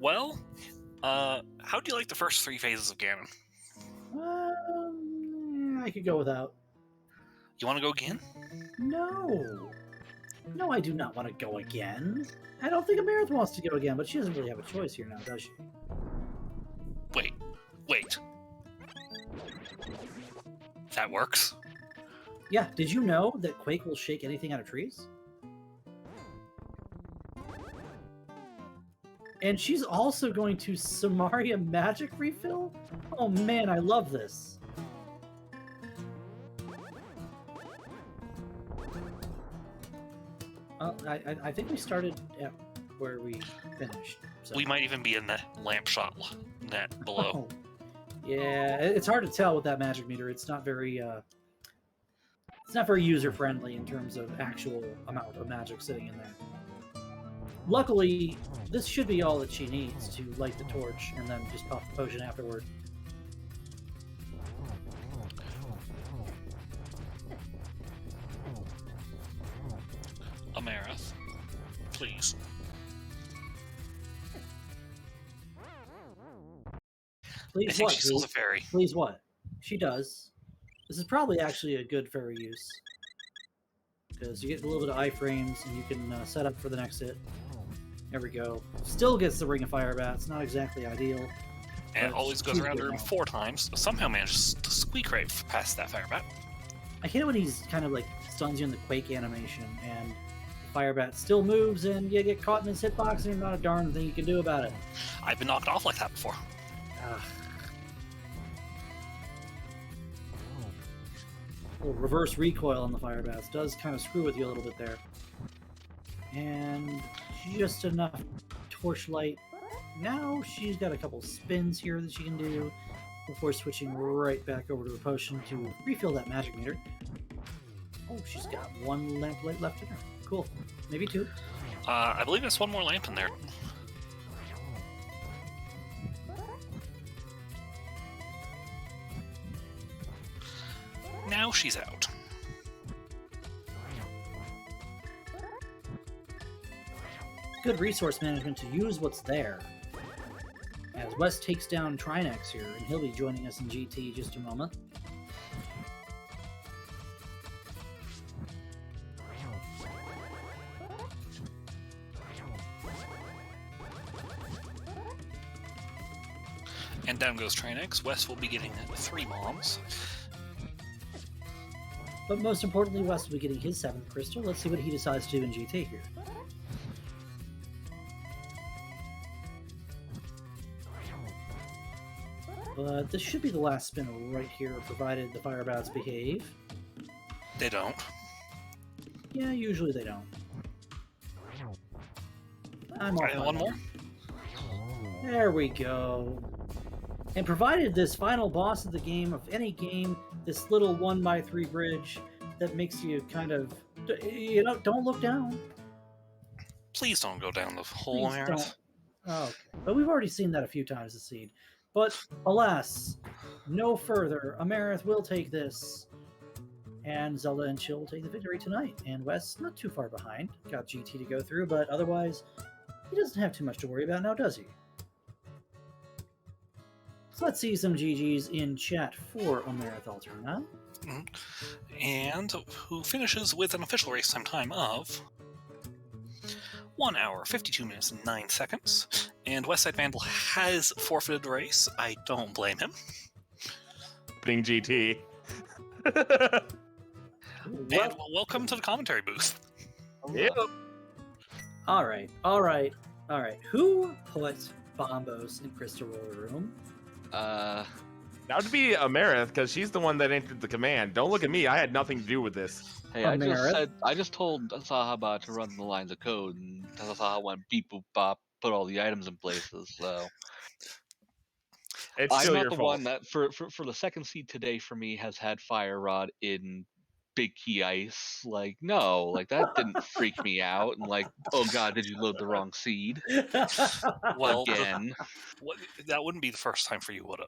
Well, how do you like the first 3 phases of Ganon? I could go without. You want to go again? No. No, I do not want to go again. I don't think Amarith wants to go again, but she doesn't really have a choice here now, does she? Wait. That works? Yeah, did you know that Quake will shake anything out of trees? And she's also going to Samaria magic refill? Oh man, I love this. I think we started at where we finished. So. We might even be in the lamp shot net below. Oh. Yeah, it's hard to tell with that magic meter. It's not very user friendly in terms of actual amount of magic sitting in there. Luckily, this should be all that she needs to light the torch and then just puff the potion afterward. Amarith, please. Please I think what? she steals a fairy. Please what? She does. This is probably actually a good fairy use. Because you get a little bit of iframes and you can set up for the next hit. There we go. Still gets the Ring of Fire Bats. Not exactly ideal. And it always goes around the room 4 times. Somehow manages to squeak right past that fire bat. I hate it when he's kind of like stuns you in the Quake animation and the Fire Bat still moves and you get caught in his hitbox and there's not a darn thing you can do about it. I've been knocked off like that before. Ugh. A little reverse recoil on the Fire Bats does kind of screw with you a little bit there. And just enough torchlight. Now she's got a couple spins here that she can do before switching right back over to her potion to refill that magic meter. Oh, she's got 1 lamp light left in her. Cool. Maybe 2. I believe there's 1 more lamp in there. Now she's out. Good resource management to use what's there. As Wes takes down Trinex here, and he'll be joining us in GT just a moment. And down goes Trinex. Wes will be getting 3 bombs. But most importantly, Wes will be getting his 7th crystal. Let's see what he decides to do in GT here. But this should be the last spin right here, provided the Fire Bats behave. They don't. Yeah, usually they don't. I'm all One more? There we go. And provided this final boss of the game, of any game, this little 1x3 bridge that makes you kind of, don't look down. Please don't go down the hole, Please Amarith. don't. Okay. But we've already seen that a few times, the seed. But alas, no further. Amarith will take this. And Zelda and Chill will take the victory tonight. And Wes, not too far behind. Got GT to go through, but otherwise, he doesn't have too much to worry about now, does he? So let's see some GGs in chat for Amarith Alterna. And who finishes with an official race time of 1 hour, 52 minutes, and 9 seconds. And WesSideVandal has forfeited the race. I don't blame him. Being GT. And welcome to the commentary booth. Yep. All right. Who put Bombos in Crystal Roller Room? That would be Amarith, because she's the one that entered the command. Don't look at me. I had nothing to do with this. Hey, I just told Sahaba to run the lines of code, and Sahaba went beep boop bop, put all the items in places. So It's I'm still not your the fault. one that for the second seed today for me has had Fire Rod in Big Key Ice. Like, no, like that didn't freak me out. And like, oh god, did you load the wrong seed? Well, Again, that wouldn't be the first time for you, would it?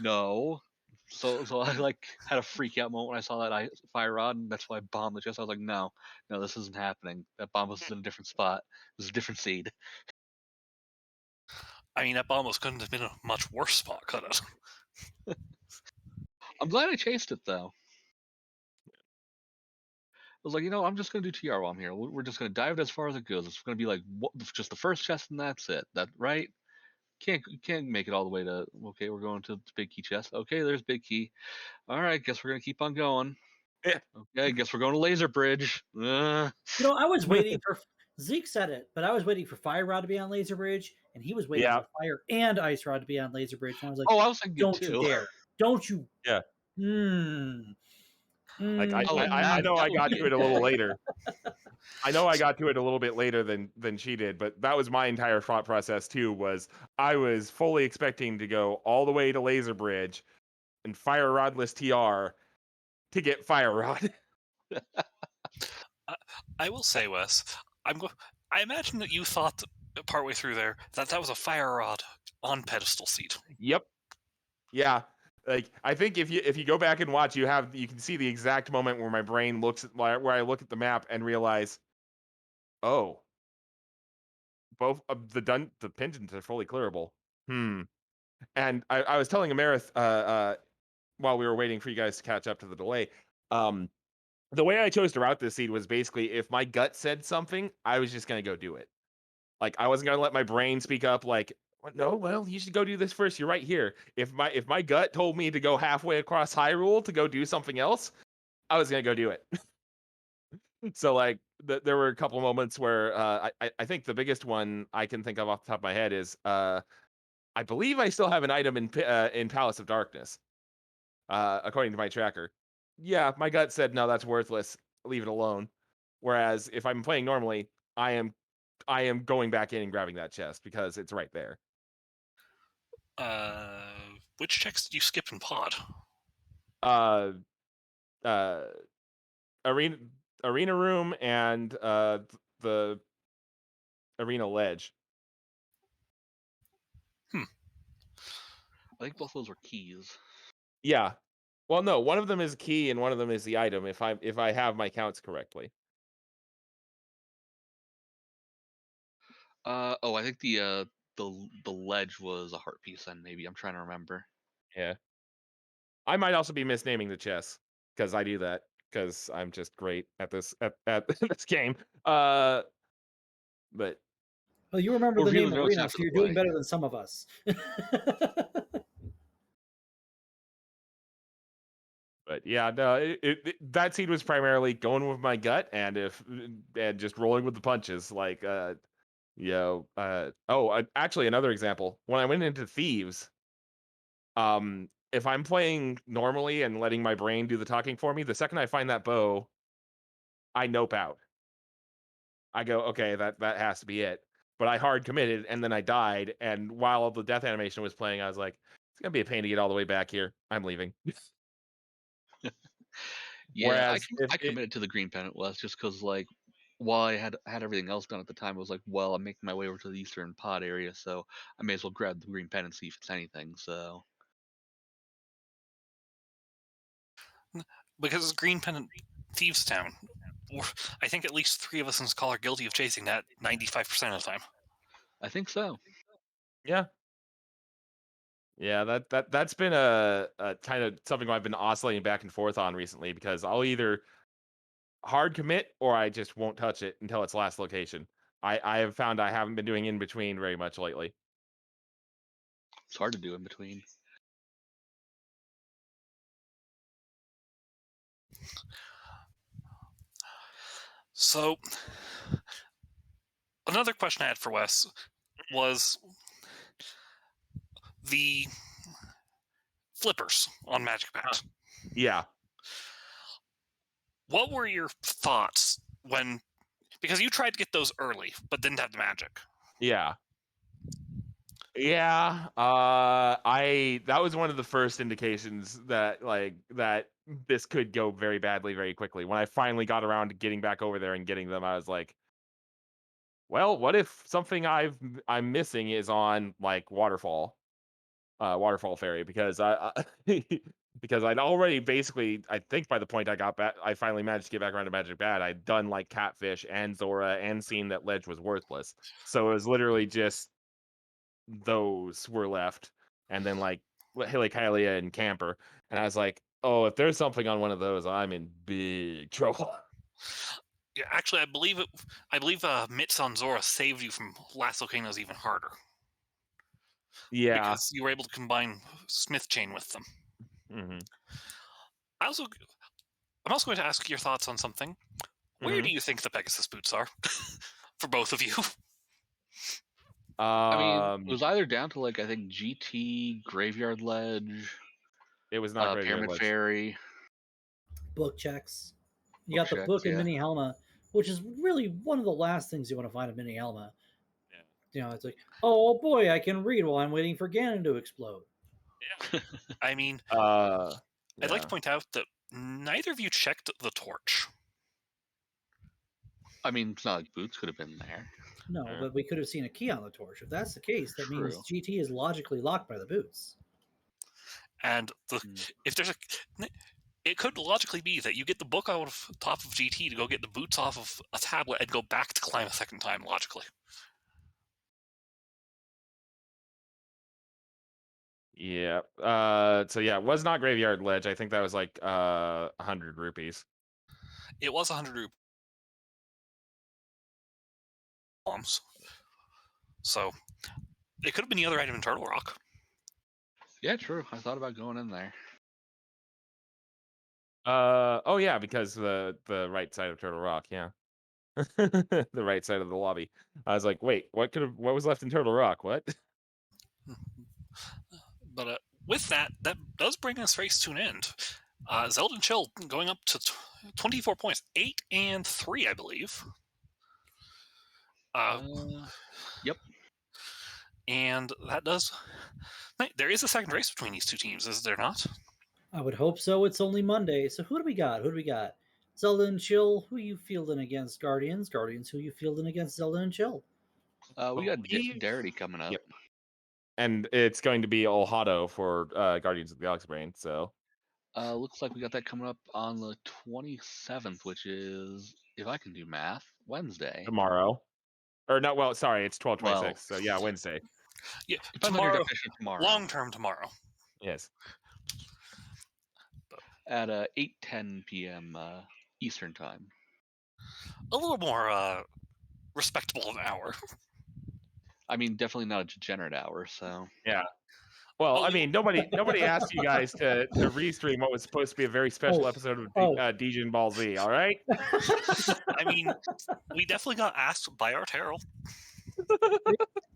no. So I like had a freak out moment when I saw that Fire Rod, and that's why I bombed the chest. I was like, no, this isn't happening. That bomb was in a different spot. It was a different seed. I mean, that almost couldn't have been a much worse spot, could it? I'm glad I chased it though. I was like, I'm just gonna do TR while I'm here. We're just gonna dive it as far as it goes. It's gonna be like just the first chest, and that's it. That right? Can't make it all the way to. Okay, we're going to the big key chest. Okay, there's big key. All right, guess we're gonna keep on going. Yeah. Okay, guess we're going to Laser Bridge. I was waiting for Zeke said it, but I was waiting for Fire Rod to be on Laser Bridge, and he was waiting for Fire and Ice Rod to be on Laser Bridge. And I was like, I was thinking don't too. you dare. Don't you. Yeah. Like I know I got to it a little later. I know I got to it a little bit later than she did, but that was my entire thought process too. Was I was fully expecting to go all the way to Laser Bridge and Fire Rodless TR to get Fire Rod. I will say, Wes, I imagine that you thought partway through there that was a Fire Rod on pedestal seat. Yep. Yeah. Like, I think if you go back and watch, you can see the exact moment where my brain looks at where I look at the map and realize, oh, both of the pendants are fully clearable. And I was telling Amarith while we were waiting for you guys to catch up to the delay, the way I chose to route this seed was basically if my gut said something, I was just gonna go do it. Like, I wasn't gonna let my brain speak up like, no, well, you should go do this first. You're right here. If my gut told me to go halfway across Hyrule to go do something else, I was gonna go do it. So like, there were a couple moments where I think the biggest one I can think of off the top of my head is I believe I still have an item in Palace of Darkness, according to my tracker. Yeah, my gut said no, that's worthless. Leave it alone. Whereas if I'm playing normally, I am going back in and grabbing that chest because it's right there. Which checks did you skip in pod? Arena room and the arena ledge. I think both those were keys. Yeah. Well, no, one of them is key and one of them is the item. If I have my counts correctly. I think the ledge was a heart piece. Then maybe I'm trying to remember. Yeah. I might also be misnaming the chess because I do that because I'm just great at this at this game. But well, you remember the name of Arena, so you're doing better than some of us. But yeah, no, that seed was primarily going with my gut and just rolling with the punches. Like, actually, another example. When I went into Thieves, if I'm playing normally and letting my brain do the talking for me, the second I find that bow, I nope out. I go, okay, that has to be it. But I hard committed, and then I died. And while the death animation was playing, I was like, it's gonna be a pain to get all the way back here. I'm leaving. Yeah, Whereas I committed to the green pennant West just because, like, while I had everything else done at the time, I was like, well, I'm making my way over to the eastern pod area, so I may as well grab the green pennant and see if it's anything. So Because it's Green Pennant Thieves Town. I think at least 3 of us in this call are guilty of chasing that 95% of the time. I think so. Yeah. Yeah, that's been a kind of something I've been oscillating back and forth on recently, because I'll either hard commit or I just won't touch it until its last location. I have found I haven't been doing in between very much lately. It's hard to do in between. So, another question I had for Wes was the flippers on Magic Pact. Yeah. What were your thoughts when, because you tried to get those early, but didn't have the magic? Yeah. Yeah, that was one of the first indications that that this could go very badly very quickly. When I finally got around to getting back over there and getting them, I was like, well, what if something I'm missing is on like Waterfall Fairy, because I because I'd already basically, I think by the point I got back, I finally managed to get back around to Magic Bad, I'd done like Catfish and Zora and seen that Ledge was worthless. So it was literally just those were left, and then like Hylia and Camper, and I was like, oh, if there's something on one of those, I'm in big trouble. Yeah, actually, I believe Mitz on Zora saved you from last volcanoes even harder. Yeah, because you were able to combine Smith Chain with them. mm-hmm. I'm also going to ask your thoughts on something. Where Mm-hmm. do you think the Pegasus boots are for both of you? I mean, it was either down to like, I think GT, Graveyard Ledge, it was not Graveyard Pyramid Ledge. Fairy. Book checks. You Book got the checks, book and yeah. Mini Helma, which is really one of the last things you want to find in Mini Helma. Yeah. You know, it's like, oh boy, I can read while I'm waiting for Ganon to explode. Yeah. I mean, Yeah. I'd like to point out that neither of you checked the torch. I mean, it's not like boots could have been there. No, Yeah. but we could have seen a key on the torch. If that's the case, that means True. GT is logically locked by the boots. And if there's it could logically be that you get the book out of top of GT to go get the boots off of a tablet and go back to climb a second time, logically. Yeah. So yeah, it was not Graveyard Ledge. I think that was like 100 rupees. It was 100 rupees. So it could have been the other item in Turtle Rock. Yeah, true. I thought about going in there. Oh yeah, because the right side of Turtle Rock, yeah. The right side of the lobby. I was like, wait, what was left in Turtle Rock? What? But with that does bring us race to an end. Zelda and Chill going up to 24 points, 8 and 3, I believe. Yep. And that does. There is a second race between these two teams, is there not? I would hope so. It's only Monday. So who do we got? Zelda and Chill, who you fielding against? Guardians, who you fielding against Zelda and Chill? We got Darity coming up. Yep. And it's going to be Olhado for Guardians of the Galaxy Brain, so. Looks like we got that coming up on the 27th, which is, if I can do math, Wednesday. Tomorrow. Or no, well, sorry, it's 12/26, Well, so yeah, Wednesday. Yeah, depends on your definition of tomorrow. Long-term tomorrow. Yes. At 8:10 p.m. Eastern time. A little more respectable of an hour. I mean, definitely not a degenerate hour, so. Yeah. Well, I mean, nobody asked you guys to restream what was supposed to be a very special episode of Dijin Ball Z, all right? I mean, we definitely got asked by our Terrell.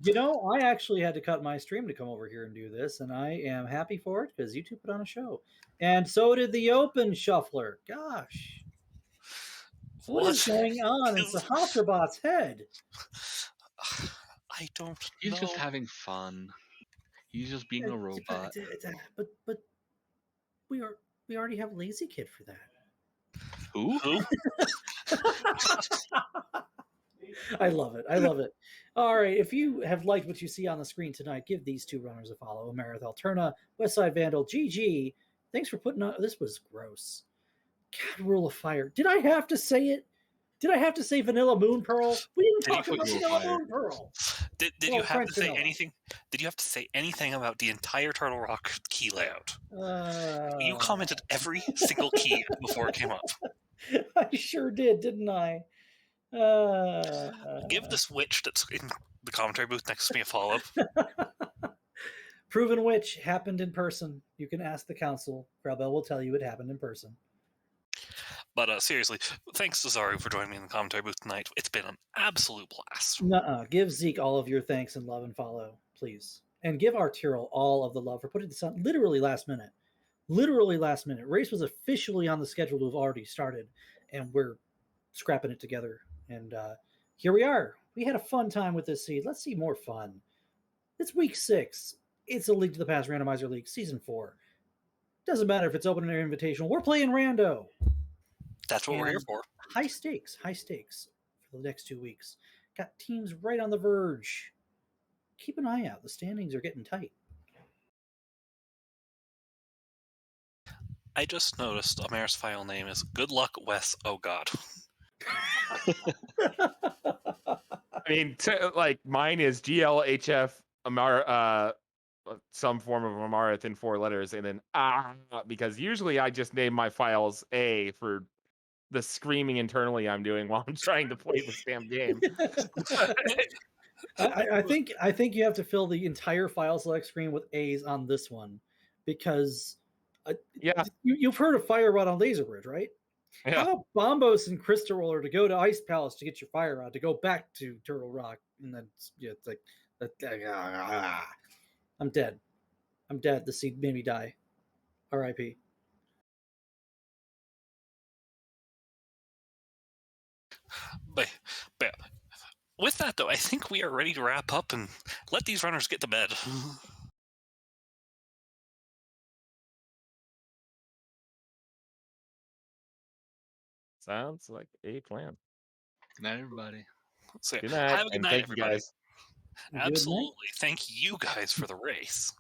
You know, I actually had to cut my stream to come over here and do this, and I am happy for it because you two put on a show. And so did the Open Shuffler. Gosh. What is going on in Sahasrabot's head? I don't know. He's just having fun. He's just being a robot. But we already have Lazy Kid for that. Who? I love it. I love it. All right. If you have liked what you see on the screen tonight, give these two runners a follow. Amarith, Alterna, WesSideVandal, GG. Thanks for putting on. This was gross. God, Rule of Fire. Did I have to say it? Did I have to say Vanilla Moon Pearl? We didn't Did you talk put about Rule of Vanilla Fire? Moon Pearl. Did Well, you have French to say vanilla. anything? Did you have to say anything about the entire Turtle Rock key layout? You commented every single key before it came up. I sure did, didn't I? Give this witch that's in the commentary booth next to me a follow. Proven Witch happened in person. You can ask the council. Grelbell will tell you it happened in person. But seriously, thanks to Zaru for joining me in the commentary booth tonight. It's been an absolute blast. Nuh-uh. Give Zeke all of your thanks and love and follow, please. And give Arturo all of the love for putting this on literally last minute. Literally last minute. Race was officially on the schedule to have already started, and we're scrapping it together. And here we are. We had a fun time with this seed. Let's see more fun. It's week 6. It's a League to the Past Randomizer League, Season 4. Doesn't matter if it's open or invitational. We're playing rando. That's what we're here for. High stakes for the next 2 weeks. Got teams right on the verge. Keep an eye out. The standings are getting tight. I just noticed Amar's file name is Good Luck Wes. Oh God. I mean, like mine is GLHF Amar, some form of Amarith in 4 letters, and then because usually I just name my files A for the screaming internally I'm doing while I'm trying to play this damn game. I think you have to fill the entire file select screen with A's on this one, because yeah, you've heard of Fire Rod on Laser Bridge, right? Yeah. How about Bombos and Crystal Roller to go to Ice Palace to get your Fire Rod, to go back to Turtle Rock, and then it's like, I'm dead. I'm dead. The seed made me die. R.I.P. But with that, though, I think we are ready to wrap up and let these runners get to bed. Sounds like a plan. Good night, everybody. So, Good night, have a good and night, thank everybody. you guys. Absolutely. Thank you guys for the race.